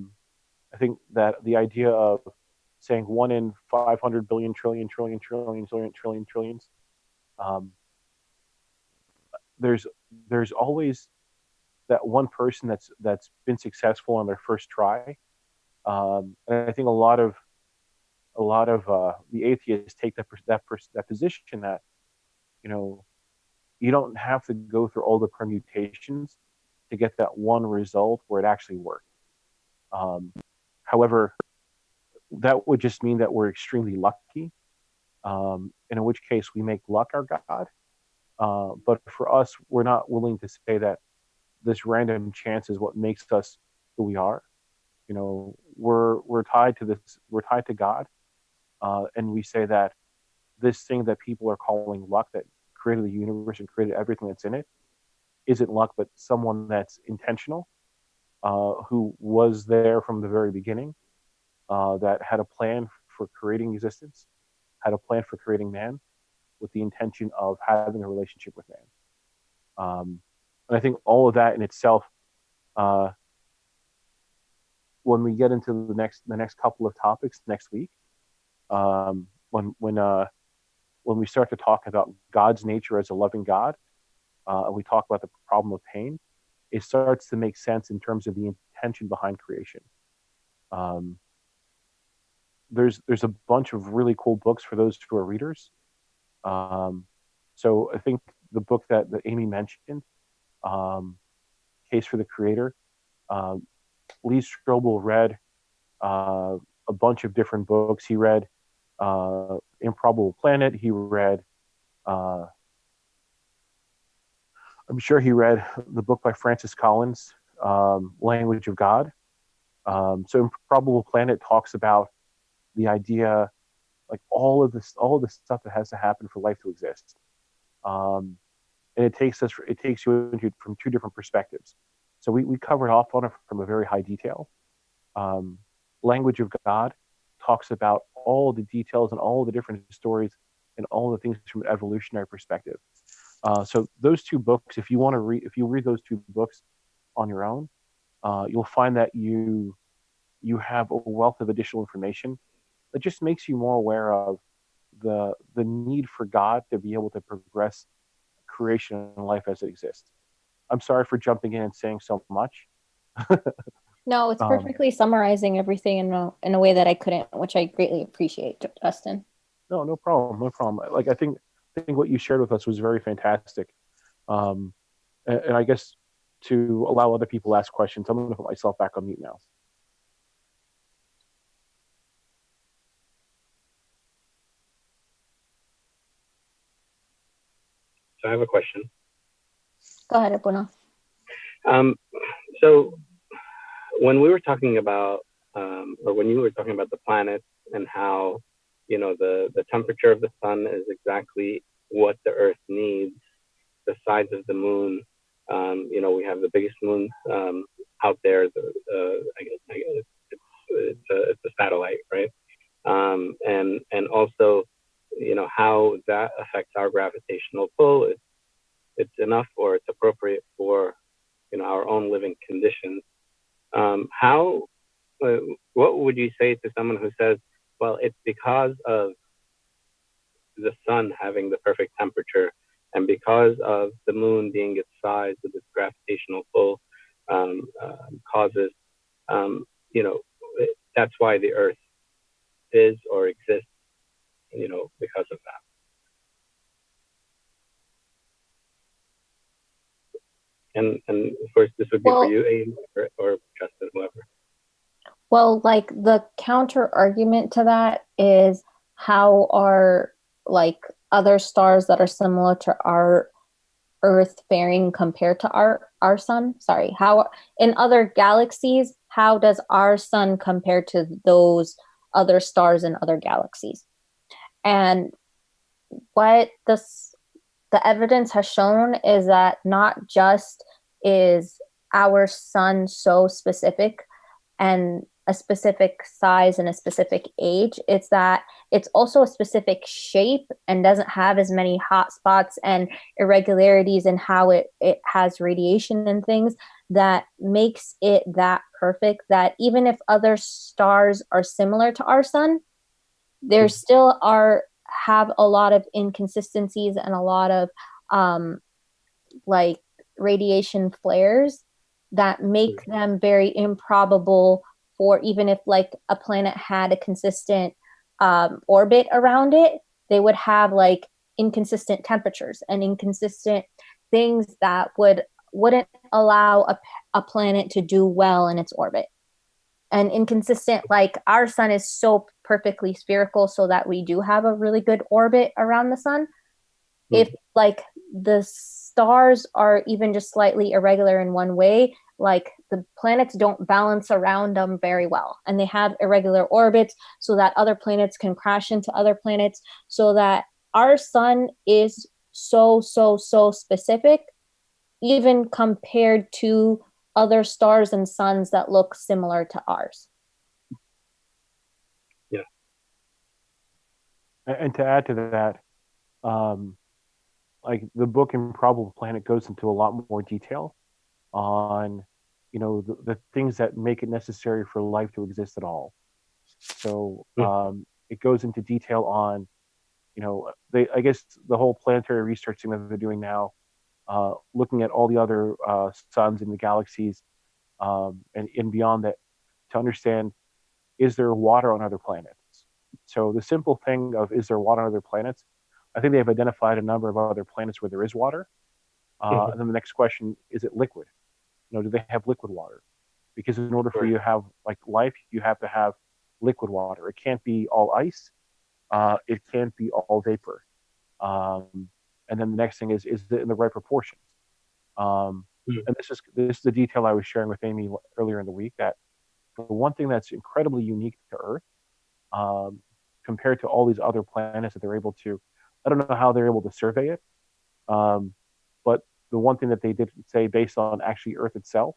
think that the idea of saying 1 in 500 billion trillion trillion trillion trillion trillion trillions, there's always that one person that's been successful on their first try. And I think a lot of the atheists take that position that, you don't have to go through all the permutations to get that one result where it actually worked. However, that would just mean that we're extremely lucky, in which case we make luck our God. But for us, we're not willing to say that this random chance is what makes us who we are. We're tied to this. We're tied to God, and we say that this thing that people are calling luck, that created the universe and created everything that's in it, isn't luck, but someone that's intentional, who was there from the very beginning, that had a plan for creating existence, had a plan for creating man, with the intention of having a relationship with man. And I think all of that in itself, when we get into the next couple of topics next week, when we start to talk about God's nature as a loving God, and we talk about the problem of pain, it starts to make sense in terms of the intention behind creation. There's a bunch of really cool books for those who are readers. So I think the book that Amy mentioned, Case for the Creator, Lee Strobel read a bunch of different books. He read Improbable Planet. He read, I'm sure he read the book by Francis Collins, Language of God. So Improbable Planet talks about the idea, like all of the stuff that has to happen for life to exist. And it takes you into from two different perspectives. So we covered off on it from a very high detail. Language of God talks about all the details and all the different stories and all the things from an evolutionary perspective. So those two books, if you read those two books on your own, you'll find that you have a wealth of additional information it just makes you more aware of the need for God to be able to progress creation and life as it exists. I'm sorry for jumping in and saying so much. No, it's um, perfectly summarizing everything in a way that I couldn't, which I greatly appreciate, Justin. no, no problem, no problem. Like I think what you shared with us was very fantastic. Um, and I guess to allow other people to ask questions, I'm going to put myself back on mute now. So I have a question. Go ahead, Abuna. So when we were talking about, or when you were talking about the planets and how, the temperature of the sun is exactly what the Earth needs, the size of the moon, we have the biggest moon out there. I guess it's a satellite, right? And also, how that affects our gravitational pull. It's enough, or it's appropriate for our own living conditions. How what would you say to someone who says, well, it's because of the sun having the perfect temperature and because of the moon being its size with its gravitational pull causes, you know, that's why the Earth is or exists, because of that. And of course, this would be for you, Aiden, or Justin, whoever. Well, like the counter argument to that is how are like other stars that are similar to our Earth faring compared to our sun? Sorry, how in other galaxies, how does our sun compare to those other stars in other galaxies? And what the evidence has shown is that not just is our sun so specific and a specific size and a specific age, it's that it's also a specific shape and doesn't have as many hot spots and irregularities in how it has radiation and things that makes it that perfect that even if other stars are similar to our sun, there still have a lot of inconsistencies and a lot of like radiation flares that make them very improbable for even if like a planet had a consistent orbit around it, they would have like inconsistent temperatures and inconsistent things that wouldn't allow a planet to do well in its orbit. And inconsistent, like our sun is so perfectly spherical so that we do have a really good orbit around the sun. If like the stars are even just slightly irregular in one way, like the planets don't balance around them very well, and they have irregular orbits so that other planets can crash into other planets, so that our sun is so specific even compared to other stars and suns that look similar to ours. Yeah. And to add to that, like the book Improbable Planet goes into a lot more detail on, the things that make it necessary for life to exist at all. So it goes into detail on, I guess the whole planetary research thing that they're doing now, looking at all the other suns in the galaxies, and beyond that, to understand, is there water on other planets? So the simple thing of, is there water on other planets? I think they've identified a number of other planets where there is water. And then the next question, is it liquid? Do they have liquid water? Because in order for you to have like life, you have to have liquid water. It can't be all ice. It can't be all vapor. And then the next thing is it in the right proportions? And this is the detail I was sharing with Amy earlier in the week, that the one thing that's incredibly unique to Earth, compared to all these other planets that they're able to, I don't know how they're able to survey it, but the one thing that they did say, based on actually Earth itself,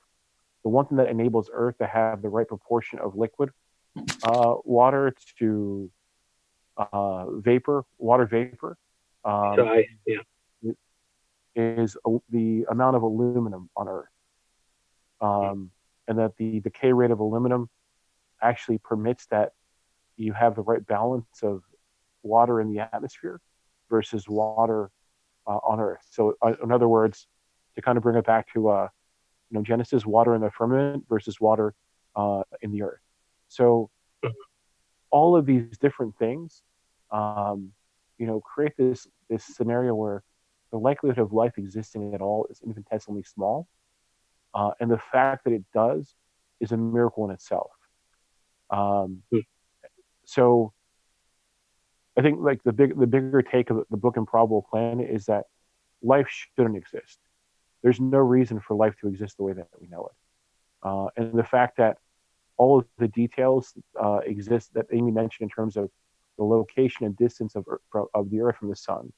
the one thing that enables Earth to have the right proportion of liquid water to water vapor, is the amount of aluminum on Earth. And that the decay rate of aluminum actually permits that, you have the right balance of water in the atmosphere versus water on Earth. So, in other words, to kind of bring it back to Genesis, water in the firmament versus water in the earth. So all of these different things, create this scenario where the likelihood of life existing at all is infinitesimally small, and the fact that it does is a miracle in itself. So I think like the bigger take of the book Improbable Planet is that life shouldn't exist. There's no reason for life to exist the way that we know it. And the fact that all of the details exist that Amy mentioned in terms of the location and distance of the Earth from the sun,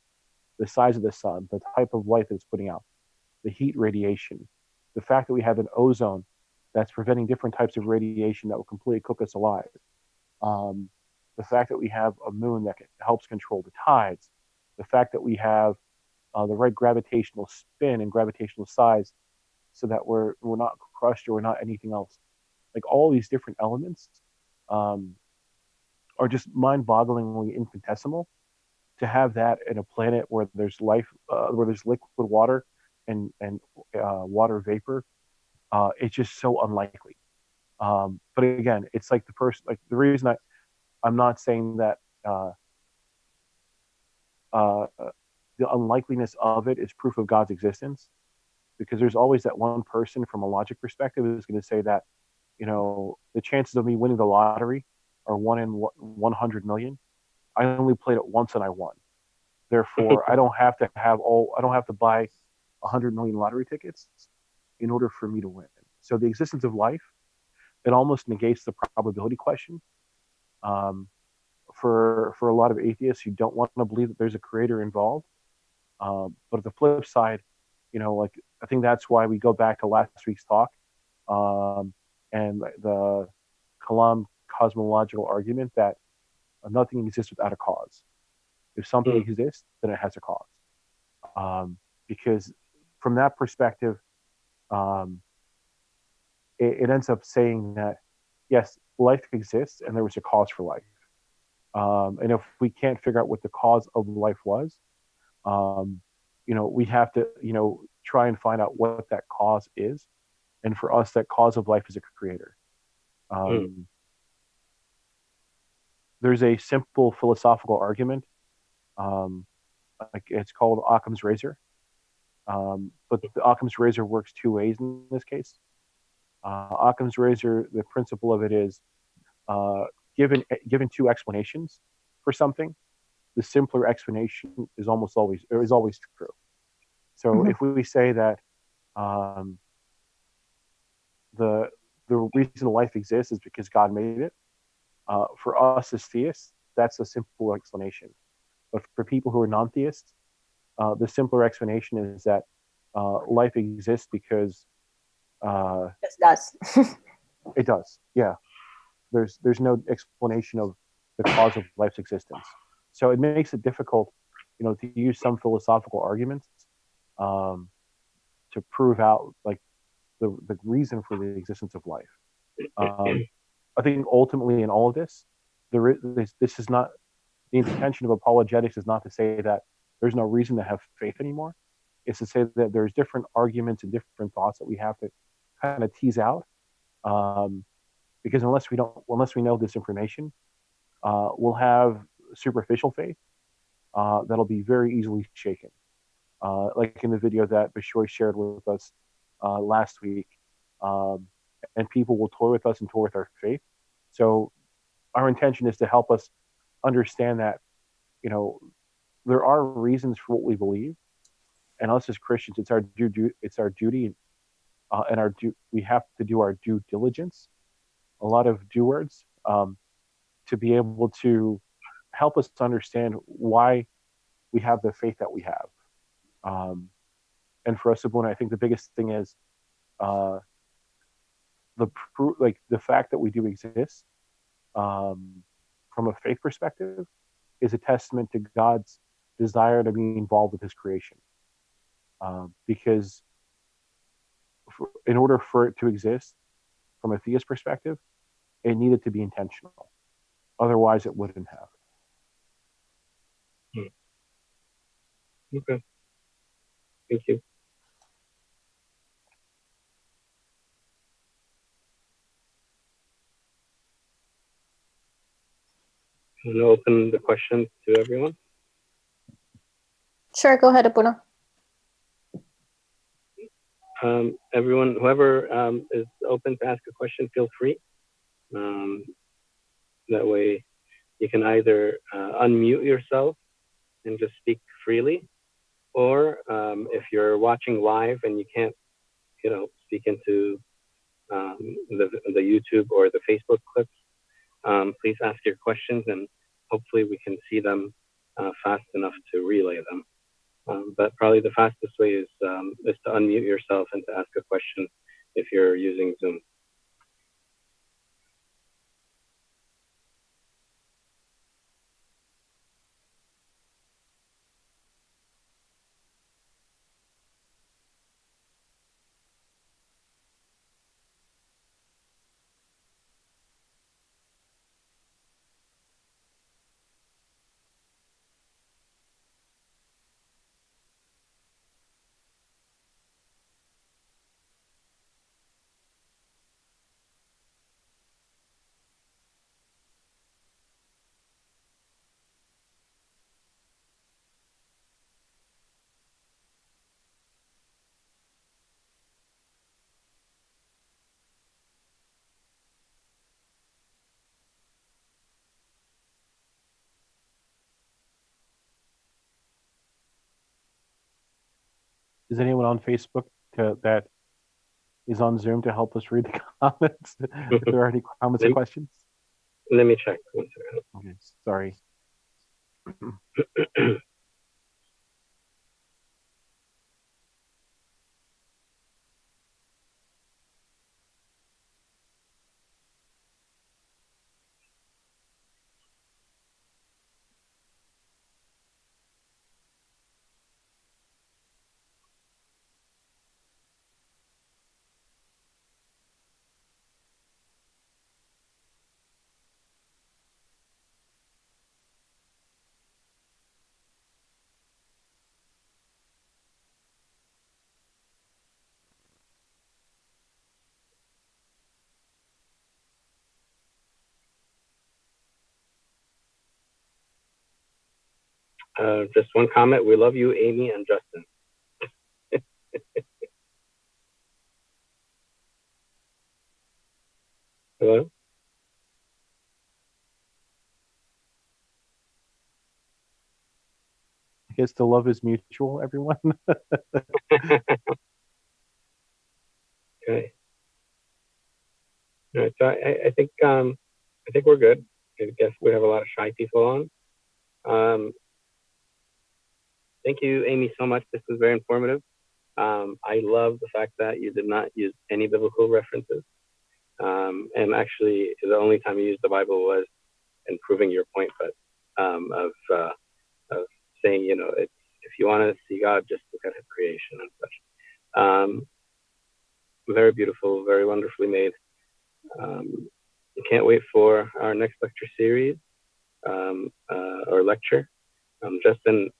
the size of the sun, the type of light that it's putting out, the heat radiation, the fact that we have an ozone that's preventing different types of radiation that will completely cook us alive, the fact that we have a moon that helps control the tides, the fact that we have the right gravitational spin and gravitational size so that we're not crushed or we're not anything else. Like all these different elements are just mind-bogglingly infinitesimal. To have that in a planet where there's life, where there's liquid water and water vapor, it's just so unlikely. But again, it's like the reason I'm not saying that the unlikeliness of it is proof of God's existence, because there's always that one person from a logic perspective who's going to say that, the chances of me winning the lottery are 1 in 100 million. I only played it once and I won. Therefore, I don't have to buy 100 million lottery tickets in order for me to win. So the existence of life, it almost negates the probability question. For a lot of atheists who don't want to believe that there's a creator involved. But at the flip side, I think that's why we go back to last week's talk and the Kalam cosmological argument that nothing exists without a cause. If something exists, then it has a cause. Because from that perspective, it ends up saying that, yes, life exists and there was a cause for life. And if we can't figure out what the cause of life was, we have to, try and find out what that cause is. And for us, that cause of life is a creator. There's a simple philosophical argument. It's called Occam's razor. But the Occam's razor works two ways in this case. Occam's razor, the principle of it is given two explanations for something, the simpler explanation is always true. So if we say that the reason life exists is because God made it, for us as theists, that's a simple explanation. But for people who are non-theists, the simpler explanation is that life exists because it does. It does. Yeah. There's no explanation of the cause of life's existence. So it makes it difficult, to use some philosophical arguments to prove out like the reason for the existence of life. I think ultimately in all of this, this is not the intention of apologetics is not to say that there's no reason to have faith anymore. It's to say that there's different arguments and different thoughts that we have to kind of tease out. Because unless we know this information, we'll have superficial faith that'll be very easily shaken. Like in the video that Bishoy shared with us last week, and people will toy with us and toy with our faith. So our intention is to help us understand that, there are reasons for what we believe, and us as Christians, it's our duty, and we have to do our due diligence. A lot of do words to be able to help us to understand why we have the faith that we have. And for us, Sabuna, I think the biggest thing is the fact that we do exist from a faith perspective is a testament to God's desire to be involved with his creation. Because in order for it to exist from a theist perspective, it needed to be intentional. Otherwise, it wouldn't have. Okay. Thank you. I'm going to open the question to everyone. Sure, go ahead, Apuna. Everyone, whoever is open to ask a question, feel free. That way you can either unmute yourself and just speak freely, or if you're watching live and you can't, speak into the YouTube or the Facebook clips, please ask your questions, and hopefully we can see them fast enough to relay them. But probably the fastest way is to unmute yourself and to ask a question if you're using Zoom. Is anyone on Facebook that is on Zoom to help us read the comments? If there are any comments or questions? Let me check. 1 second. Okay, sorry. Just one comment. We love you, Amy and Justin. Hello? I guess the love is mutual, everyone. Okay. All right, so I think we're good. I guess we have a lot of shy people on. Thank you, Amy, so much. This was very informative. I love the fact that you did not use any biblical references. And actually, the only time you used the Bible was in proving your point, but of saying, if you want to see God, just look at His creation and such. Very beautiful, very wonderfully made. I can't wait for our next lecture series or lecture. Justin,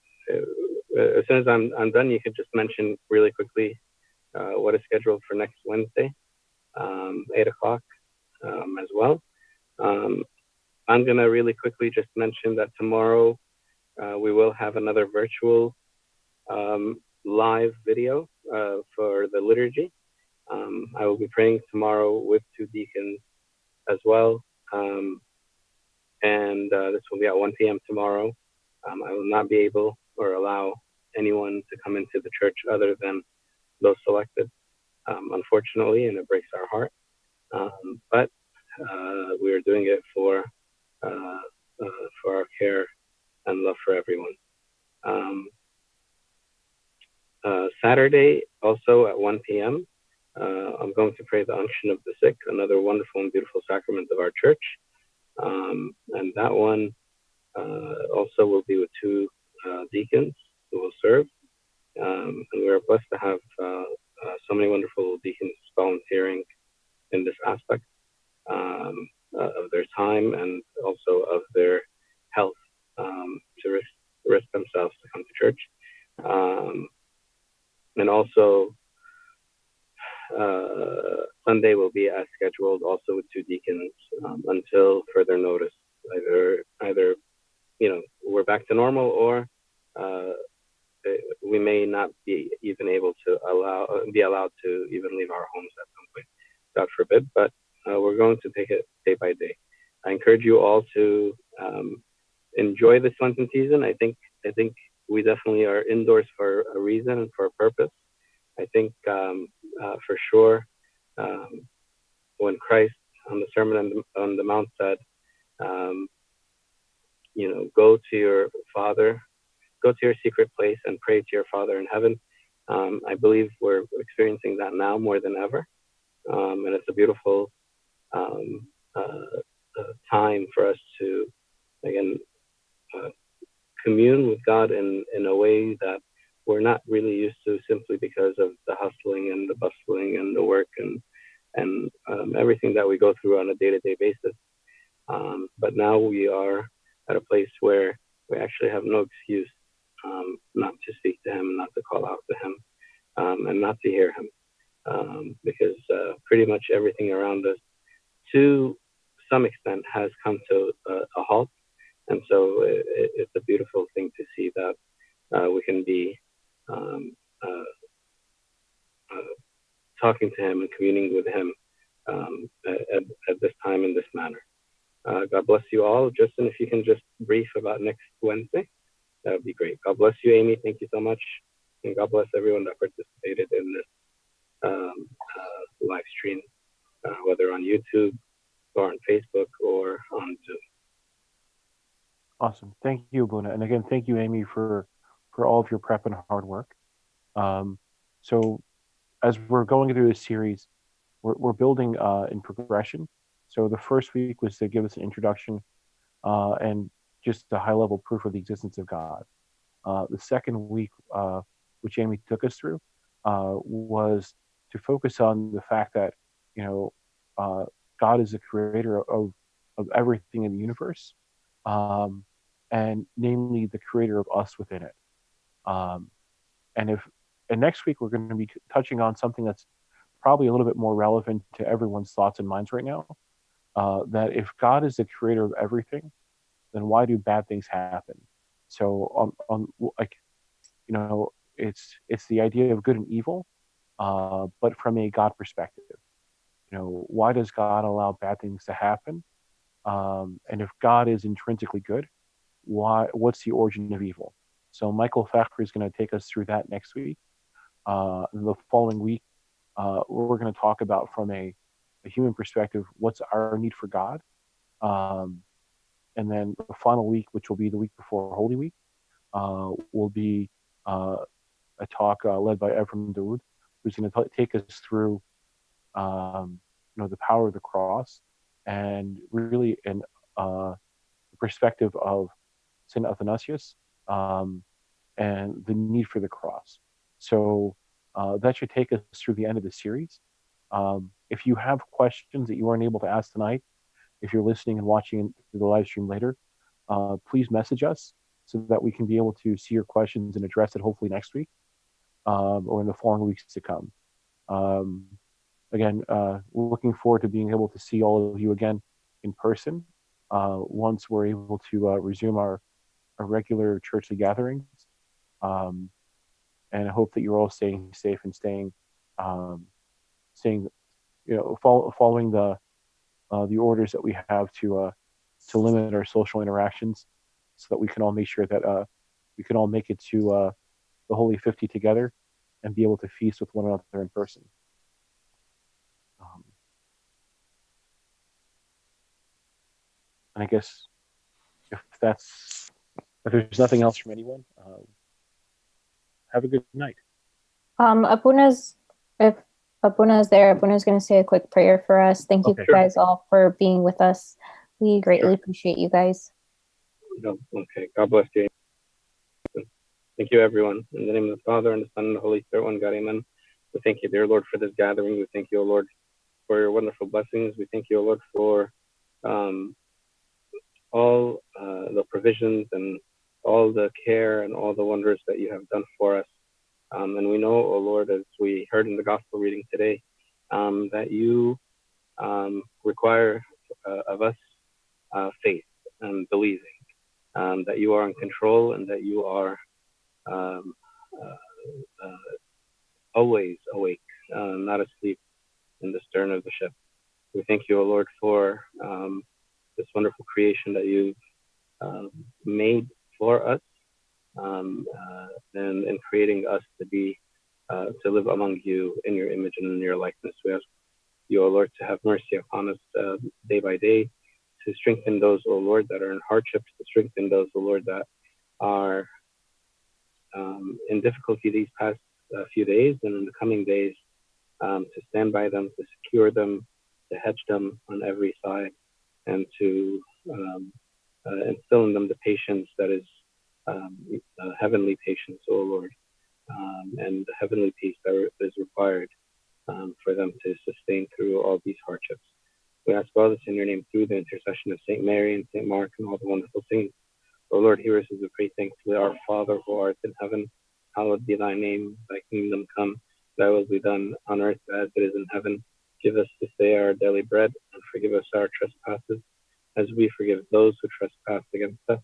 as soon as I'm done, you could just mention really quickly what is scheduled for next Wednesday, 8 o'clock as well. I'm going to really quickly just mention that tomorrow we will have another virtual live video for the liturgy. I will be praying tomorrow with 2 deacons as well. And this will be at 1 p.m. tomorrow. I will not be able or allow anyone to come into the church other than those selected, unfortunately, and it breaks our heart. But we are doing it for our care and love for everyone. Saturday, also at 1 p.m., I'm going to pray the unction of the sick, another wonderful and beautiful sacrament of our church. And that one also will be with 2 deacons who will serve. And we're blessed to have so many wonderful deacons volunteering in this aspect of their time and also of their health, to risk themselves to come to church. And also, Sunday will be as scheduled, also with 2 deacons, until further notice. Either we're back to normal, or we may not be even able to be allowed to even leave our homes at some point, God forbid. But we're going to take it day by day. I encourage you all to enjoy this Lenten season. I think we definitely are indoors for a reason and for a purpose. I think for sure, when Christ on the Sermon on the Mount said, go to your Father, go to your secret place and pray to your Father in heaven. I believe we're experiencing that now more than ever. And it's a beautiful time for us to, again, commune with God in a way that we're not really used to, simply because of the hustling and the bustling and the work and everything that we go through on a day-to-day basis. But now we are at a place where we actually have no excuse not to speak to him, not to call out to him, and not to hear him, because pretty much everything around us, to some extent, has come to a halt. And so it's a beautiful thing to see that we can be talking to him and communing with him at this time in this manner. God bless you all. Justin, if you can just brief about next Wednesday, that would be great. God bless you, Amy. Thank you so much. And God bless everyone that participated in this live stream, whether on YouTube or on Facebook or on Zoom. Awesome. Thank you, Buna. And again, thank you, Amy, for all of your prep and hard work. So as we're going through this series, we're building in progression. So the first week was to give us an introduction and just a high-level proof of the existence of God. The second week, which Amy took us through, was to focus on the fact that God is the creator of everything in the universe, and namely the creator of us within it. And next week we're going to be touching on something that's probably a little bit more relevant to everyone's thoughts and minds right now. That if God is the creator of everything, then why do bad things happen? So it's the idea of good and evil, but from a God perspective. Why does God allow bad things to happen? And if God is intrinsically good, what's the origin of evil? So Michael Fakhri is going to take us through that next week. The following week, we're going to talk about, from a human perspective, what's our need for God. And then the final week, which will be the week before Holy Week, will be a talk led by Ephraim Dawood, who's going to take us through the power of the cross, and really in the perspective of St. Athanasius, and the need for the cross. So that should take us through the end of the series. If you have questions that you weren't able to ask tonight, if you're listening and watching the live stream later, please message us so that we can be able to see your questions and address it hopefully next week, or in the following weeks to come. Again, we're looking forward to being able to see all of you again in person once we're able to resume our regular churchly gatherings. And I hope that you're all staying safe and following the orders that we have to limit our social interactions, so that we can all make sure that we can all make it to the Holy 50 together and be able to feast with one another in person. And I guess if there's nothing else from anyone, have a good night. If Apuna's there, Apuna's going to say a quick prayer for us. Thank you guys all for being with us. We greatly appreciate you guys. Okay. God bless you. Thank you, everyone. In the name of the Father, and the Son, and the Holy Spirit, one God, amen. We thank you, dear Lord, for this gathering. We thank you, O Lord, for your wonderful blessings. We thank you, O Lord, for provisions and all the care and all the wonders that you have done for us. And we know, O Lord, as we heard in the gospel reading today, that you require of us faith and believing, that you are in control and that you are always awake, not asleep in the stern of the ship. We thank you, O Lord, for this wonderful creation that you've made for us, and in creating us to be to live among you in your image and in your likeness. We ask you, O Lord, to have mercy upon us day by day, to strengthen those, O Lord, that are in hardships, to strengthen those, O Lord, that are in difficulty these past few days and in the coming days, to stand by them, to secure them, to hedge them on every side, and to instill in them the patience that is heavenly patience, O Lord, and the heavenly peace that is required for them to sustain through all these hardships. We ask all this in your name through the intercession of St. Mary and St. Mark and all the wonderful saints. O Lord, hear us as we pray thankfully. Our Father who art in heaven, hallowed be thy name. Thy kingdom come, thy will be done on earth as it is in heaven. Give us this day our daily bread, and forgive us our trespasses, as we forgive those who trespass against us.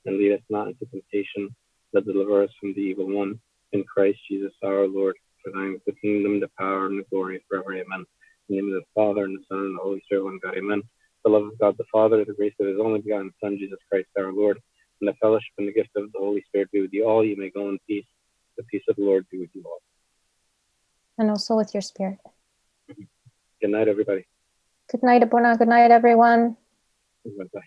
And lead us not into temptation, but deliver us from the evil one. In Christ Jesus our Lord. For thine is the kingdom, the power, and the glory forever. Amen. In the name of the Father, and the Son, and the Holy Spirit, one God. Amen. The love of God the Father, the grace of his only begotten Son, Jesus Christ our Lord, and the fellowship and the gift of the Holy Spirit be with you all. You may go in peace. The peace of the Lord be with you all. And also with your spirit. Good night, everybody. Good night, Abuna. Good night, everyone. Bye-bye.